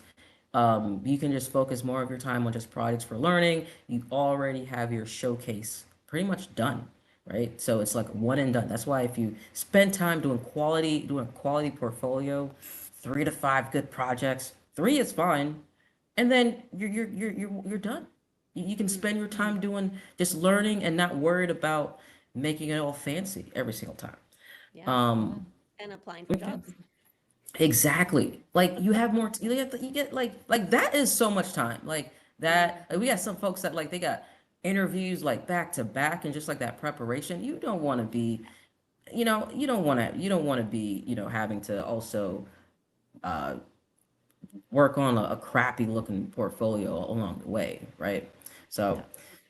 you can just focus more of your time on just projects for learning. You already have your showcase pretty much done, right? So it's like one and done. That's why if you spend time doing a quality portfolio, 3 to 5 good projects, three is fine, and then you're done. You can spend your time doing just learning and not worried about making it all fancy every single time. Yeah. Um, And applying for jobs. exactly. Like you have more, you get like that is so much time. Like that, like, we got some folks that like they got interviews like back to back and just like that preparation. You don't want to be, you don't want to be, having to also uh, work on a crappy looking portfolio along the way, right? So,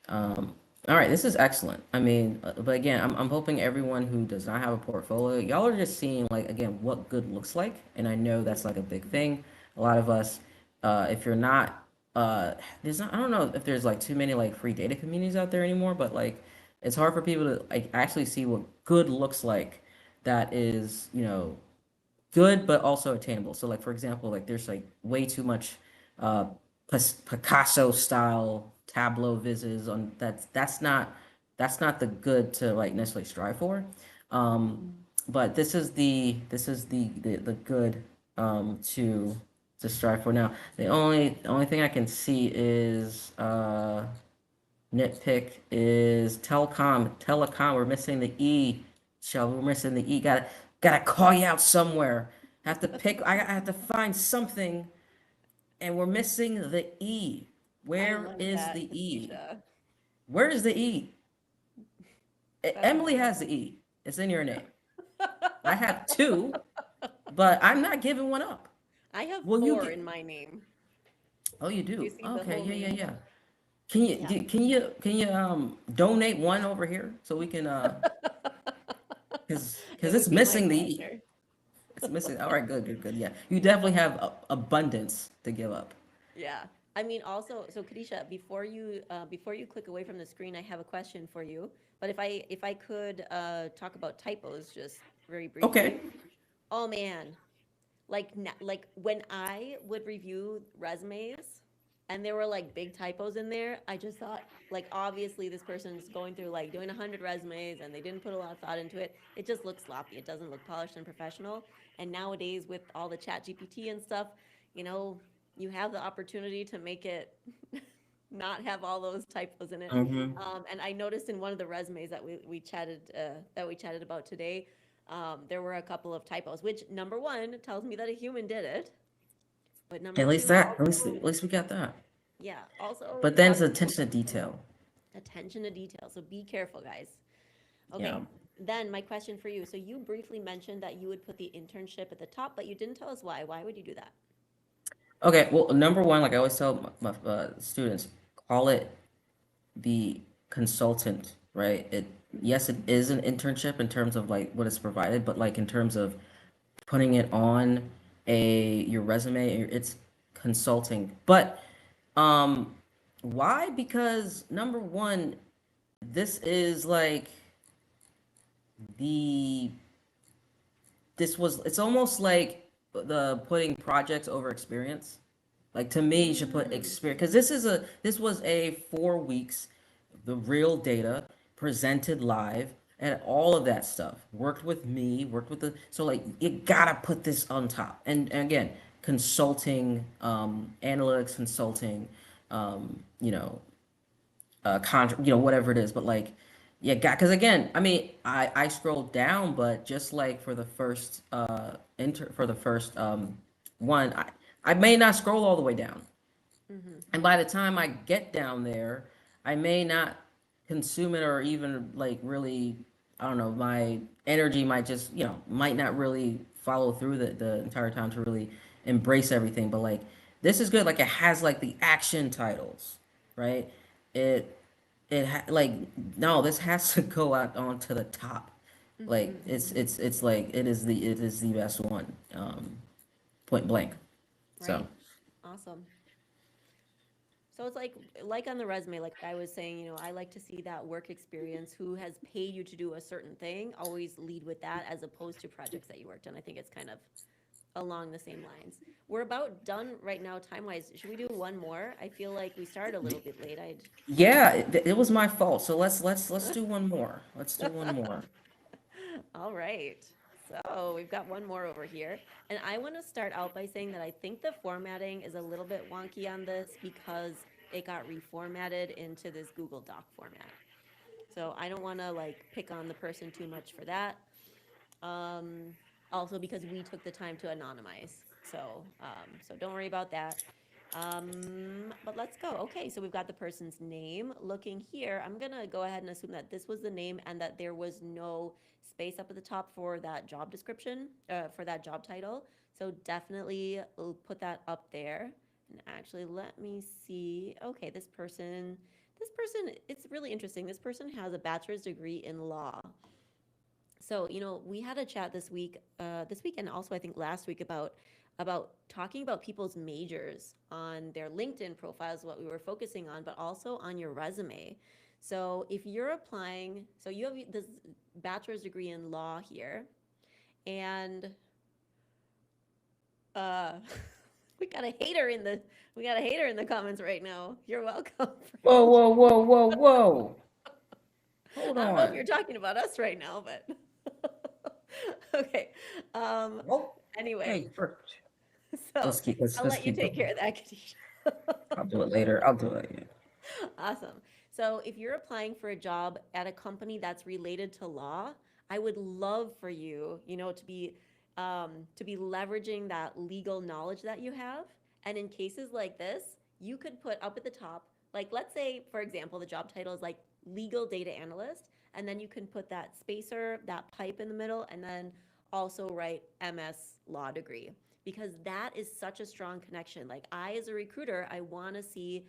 Yeah. um, all right, this is excellent. I mean, but again, I'm hoping everyone who does not have a portfolio, y'all are just seeing like again what good looks like, and I know that's like a big thing. A lot of us, if you're not, there's not, I don't know if there's like too many like free data communities out there anymore, but like it's hard for people to like actually see what good looks like. That is, good but also attainable. So like for example, like there's like way too much uh Picasso style tableau vises on that's not the good to like necessarily strive for. But this is the good to strive for. Now the only thing I can see is nitpick is telecom. We're missing the E. Shell, we're missing the E. Gotta call you out somewhere. Have to pick. I have to find something, and we're missing the E. I Where love is that, the E? Katisha. Where is the E? That's Emily has adorable. the E. It's in your name. I have two, but I'm not giving one up. I have Will you four get? in my name. Oh, you Do you do. see the Okay, whole yeah, yeah, name? yeah. Can you Yeah. donate one over here so we can because It would it's be my missing the E. pleasure. It's missing. All right, good, good, good. Yeah, you definitely have abundance to give up. Yeah. I mean, also, so Kadisha, before you click away from the screen, I have a question for you. But if I could talk about typos just very briefly. Okay. Oh man, like when I would review resumes and there were like big typos in there, I just thought like obviously this person's going through like doing 100 resumes and they didn't put a lot of thought into it. It just looks sloppy. It doesn't look polished and professional. And nowadays with all the chat GPT and stuff, you know, you have the opportunity to make it not have all those typos in it. Mm-hmm. And I noticed in one of the resumes that we chatted about today, there were a couple of typos, which number one tells me that a human did it, but number At least two that. At also, least we got that. yeah, also But then it's talks attention to detail. attention to detail. So be careful, guys. Yeah. Okay, then my question for you. So you briefly mentioned that you would put the internship at the top, but you didn't tell us why. Why would you do that? Okay. Well, number one, like I always tell my students, call it the consultant, right? Yes, it is an internship in terms of like what is provided, but like in terms of putting it on your resume, it's consulting. But um, why? Because number one, this is like the it's almost like the putting projects over experience. Like to me, you should put Mm, experience because this was a 4 weeks, the real data presented live and all of that stuff. Worked with me, worked with the so like you gotta put this on top. And again, consulting, analytics consulting, you know, contract, whatever it is. But like, yeah, because again, I mean, I scrolled down, but just like for the first one, I may not scroll all the way down, mm-hmm. and by the time I get down there, I may not consume it or even like really, I don't know, my energy might just might not really follow through the entire time to really embrace everything. But like this is good. Like it has like the action titles, right? It like no, this has to go out onto the top. Like Mm-hmm. it's like it is the best one, point blank. So Right. Awesome. So it's like on the resume, like I was saying, I like to see that work experience. Who has paid you to do a certain thing? Always lead with that as opposed to projects that you worked on. I think it's kind of along the same lines. We're about done right now, time wise. Should we do one more? I feel like we started a little bit late. I'd. Yeah, it was my fault. So let's do one more. Let's do one more. All right. So we've got one more over here. And I want to start out by saying that I think the formatting is a little bit wonky on this because it got reformatted into this Google Doc format. So I don't want to like pick on the person too much for that. Um, Also because we took the time to anonymize. So don't worry about that. But let's go. Okay, so we've got the person's name. Looking here, I'm gonna go ahead and assume that this was the name and that there was no space up at the top for that job description, for that job title. So definitely put that up there. And actually, let me see. Okay, this person, it's really interesting. This person has a bachelor's degree in law. So, we had a chat this week, and also I think last week about talking about people's majors on their LinkedIn profiles, what we were focusing on, but also on your resume. So, if you're applying, so you have this bachelor's degree in law here, and uh, we got a hater in the we got a hater in the comments right now. You're welcome. Whoa, whoa, whoa, whoa, whoa. Hold I don't know if on. you're talking about us right now, but okay. Um, Oh, anyway, hey, first. so Let's keep let's I'll let's let you keep take care going. of that, Kadisha. I'll do it later. I'll do it. Yeah. Awesome. So if you're applying for a job at a company that's related to law, I would love for you, to be leveraging that legal knowledge that you have. And in cases like this, you could put up at the top, like let's say, for example, the job title is like legal data analyst, and then you can put that spacer, that pipe in the middle, and then also write MS law degree because that is such a strong connection. Like I, as a recruiter, I want to see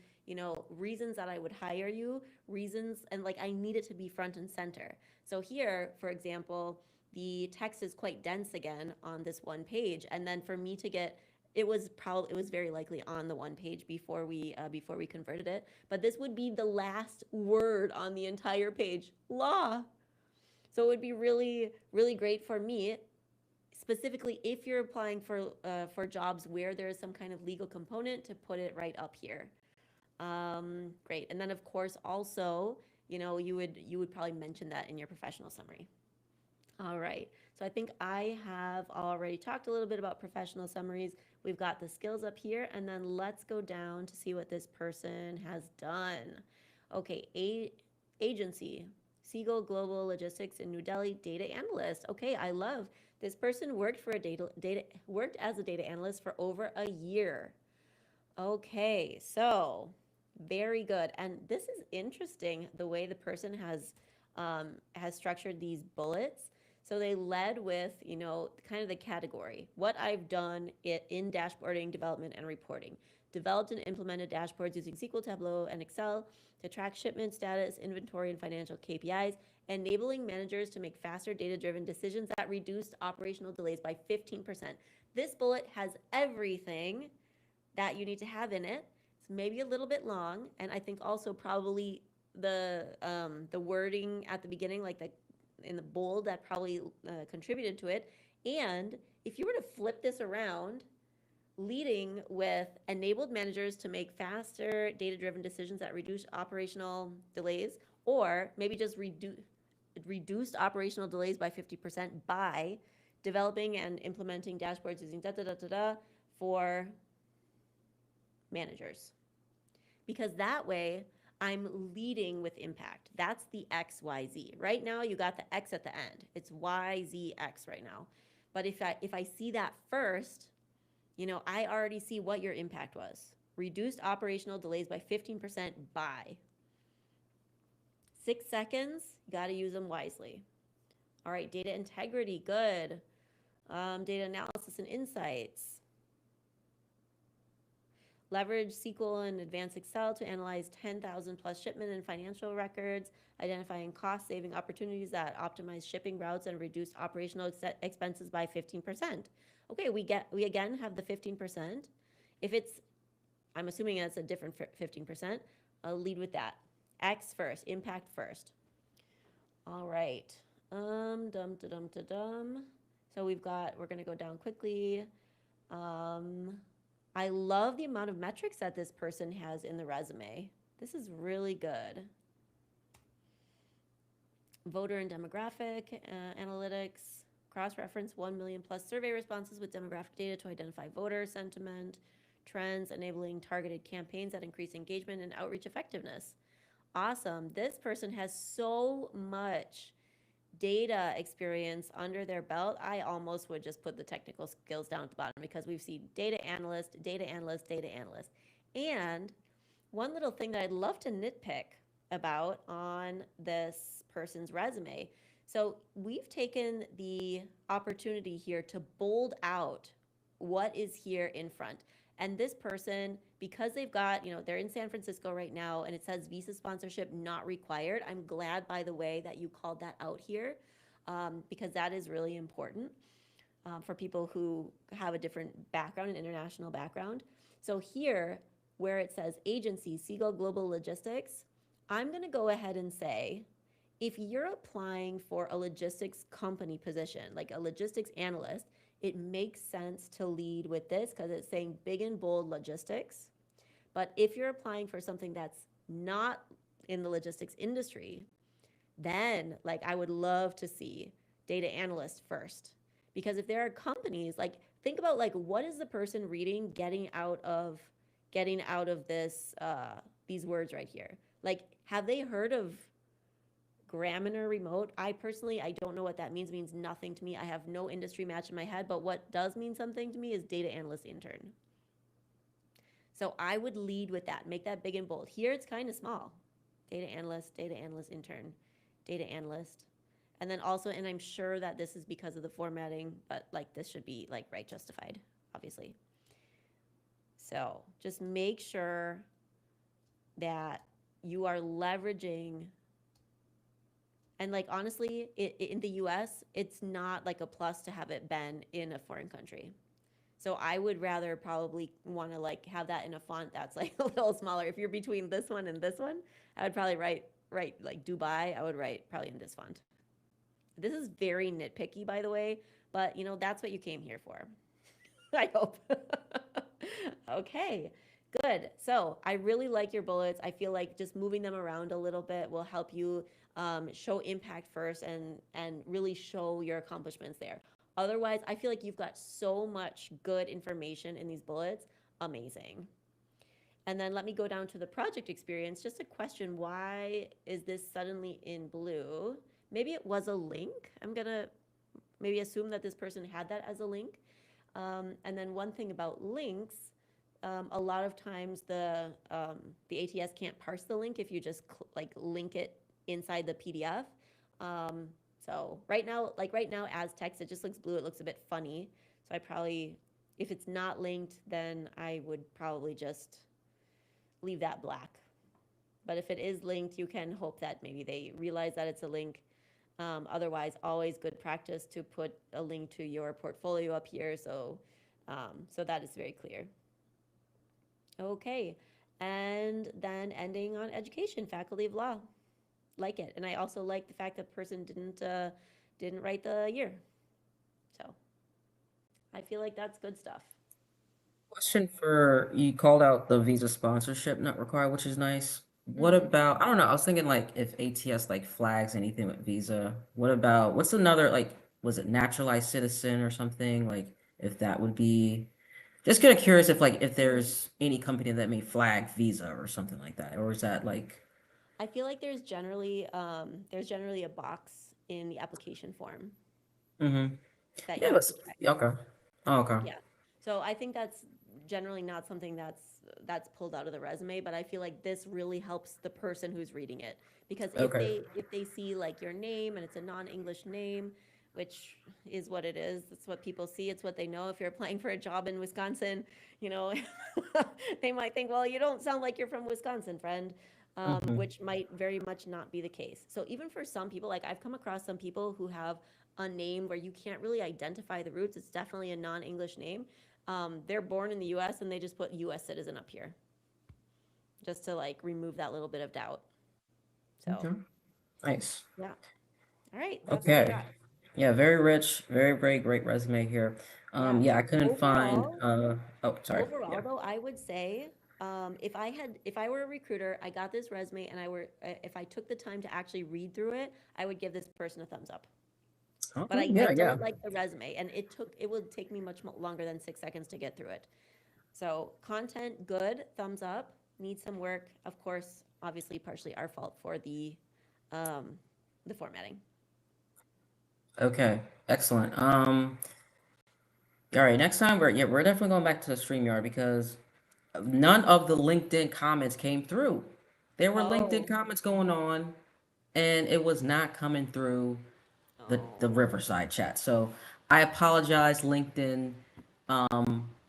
reasons that I would hire you, reasons, and like I need it to be front and center. So here, for example, the text is quite dense again on this one page, and then for me to get it was very likely on the one page before we converted it, but this would be the last word on the entire page, law. So it would be really really great for me, specifically if you're applying for jobs where there is some kind of legal component, to put it right up here. Great. And then of course also, you would probably mention that in your professional summary. All right. So I think I have already talked a little bit about professional summaries. We've got the skills up here, and then let's go down to see what this person has done. Okay, agency, Siegel Global Logistics in New Delhi, data analyst. Okay, I love this person worked for a data worked as a data analyst for over a year. Okay, so very good. And this is interesting the way the person has structured these bullets. So they led with, kind of the category. What I've done in dashboarding, development, and reporting. Developed and implemented dashboards using SQL, Tableau, and Excel to track shipment status, inventory, and financial KPIs, enabling managers to make faster data-driven decisions that reduced operational delays by 15%. This bullet has everything that you need to have in it. It's maybe a little bit long, and I think also probably the wording at the beginning, like the in the bold, that probably contributed to it. And if you were to flip this around, leading with enabled managers to make faster data-driven decisions that reduce operational delays, or maybe just reduced operational delays by 50% by developing and implementing dashboards using da da da da da for managers, because that way I'm leading with impact. That's the XYZ. Right now you got the X at the end. It's YZX right now. But if I see that first, I already see what your impact was. Reduced operational delays by 15% by 6 seconds. You got to use them wisely. All right, data integrity, good. Data analysis and insights. Leverage SQL and advanced Excel to analyze 10,000 plus shipment and financial records, identifying cost-saving opportunities that optimize shipping routes and reduce operational expenses by 15%. Okay, we again have the 15%. If it's I'm assuming that's a different 15%. I'll lead with that. X first, impact first. All right. Dum da dum da dum. So we're gonna go down quickly. I love the amount of metrics that this person has in the resume. This is really good. Voter and demographic analytics, cross-reference 1 million plus survey responses with demographic data to identify voter sentiment, trends, enabling targeted campaigns that increase engagement and outreach effectiveness. Awesome. This person has so much data experience under their belt. I almost would just put the technical skills down at the bottom because we've seen data analyst, data analyst, data analyst. And one little thing that I'd love to nitpick about on this person's resume. So we've taken the opportunity here to bold out what is here in front. And this person, because they've got, they're in San Francisco right now and it says visa sponsorship not required. I'm glad, by the way, that you called that out here because that is really important for people who have a different background, an international background. So here, where it says agency, Seagull Global Logistics, I'm going to go ahead and say, if you're applying for a logistics company position, like a logistics analyst, it makes sense to lead with this because it's saying big and bold logistics. But if you're applying for something that's not in the logistics industry, then I would love to see data analyst first. Because if there are companies, think about what is the person reading getting out of this these words right here? Have they heard of Gramener Remote? I don't know what that means. It means nothing to me. I have no industry match in my head, but what does mean something to me is data analyst intern. So I would lead with that. Make that big and bold. Here it's kind of small. Data analyst intern, data analyst. And then also, and I'm sure that this is because of the formatting, but this should be right justified, obviously. So just make sure that you are leveraging. And honestly, in the US, it's not a plus to have it been in a foreign country. So I would rather probably want to have that in a font that's a little smaller. If you're between this one and this one, I would probably write Dubai, I would write probably in this font. This is very nitpicky, by the way, but that's what you came here for. I hope. Okay, good. So I really like your bullets. I feel like just moving them around a little bit will help you show impact first and really show your accomplishments there. Otherwise, I feel like you've got so much good information in these bullets. Amazing. And then let me go down to the project experience. Just a question, why is this suddenly in blue? Maybe it was a link. I'm going to maybe assume that this person had that as a link. And then one thing about links, a lot of times the ATS can't parse the link if you just link it inside the PDF. So right now as text, it just looks blue. It looks a bit funny. So I probably, if it's not linked, then I would probably just leave that black. But if it is linked, you can hope that maybe they realize that it's a link. Otherwise, always good practice to put a link to your portfolio up here. So that is very clear. Okay. And then ending on education, Faculty of Law. Like it. And I also like the fact that person didn't write the year. So I feel like that's good stuff. Question for you called out the visa sponsorship not required, which is nice. What about, I don't know, I was thinking if ATS flags anything with visa, what's another was it naturalized citizen or something? If that would be just kind of curious if there's any company that may flag visa or something like that, or is that I feel like there's generally a box in the application form that you have to check. Okay. Oh, okay. Yeah. So I think that's generally not something that's pulled out of the resume, but I feel like this really helps the person who's reading it because if they see your name and it's a non-English name, which is what it is, it's what people see, it's what they know. If you're applying for a job in Wisconsin, they might think, well, you don't sound like you're from Wisconsin, friend. Which might very much not be the case. So even for some people, I've come across some people who have a name where you can't really identify the roots. It's definitely a non-English name. They're born in the US and they just put US citizen up here. just to like remove that little bit of doubt. So Okay. Nice. yeah. All right, that's what I Okay. got. Yeah, very rich, very great resume here. Yeah. Yeah, I couldn't find Overall, oh, sorry. overall Yeah. though, I would say if I were a recruiter, I got this resume and if I took the time to actually read through it, I would give this person a thumbs up. But Okay. I Yeah, yeah. don't like the resume, and it would take me much longer than 6 seconds to get through it. So content good, thumbs up. Needs some work, of course. Obviously, partially our fault for the formatting. Okay. Excellent. All right, next time we're definitely going back to the StreamYard because none of the LinkedIn comments came through. There were LinkedIn Oh, comments going on, and it was not coming through the oh, Riverside chat. So I apologize, LinkedIn.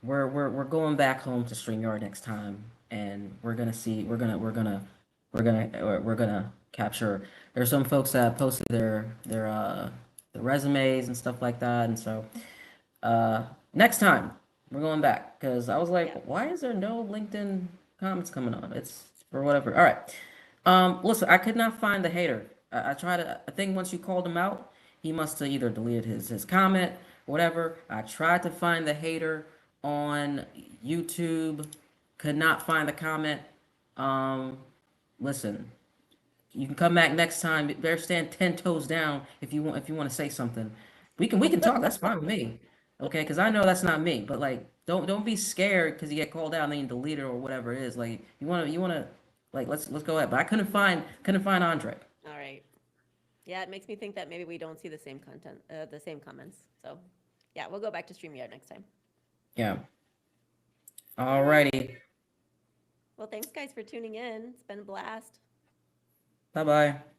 We're going back home to StreamYard next time, and we're gonna see. We're gonna capture. There's some folks that posted their resumes and stuff like that, and so uh, next time we're going back because I was like, yeah, why is there no LinkedIn comments coming on? It's for whatever. All right. Listen, I could not find the hater. I tried to. I think once you called him out, he must have either deleted his comment, whatever. I tried to find the hater on YouTube, could not find the comment. Um, listen, you can come back next time. Better stand 10 toes down if you want to say something. We can talk. That's fine with me. Okay, because I know that's not me. But like, don't be scared because you get called out and then you delete it or whatever it is. Like you wanna like let's go ahead. But I couldn't find Andre. all right. Yeah, it makes me think that maybe we don't see the same content, the same comments. So, yeah, we'll go back to StreamYard next time. Yeah. All right. Alrighty. Well, thanks guys for tuning in. It's been a blast. Bye bye.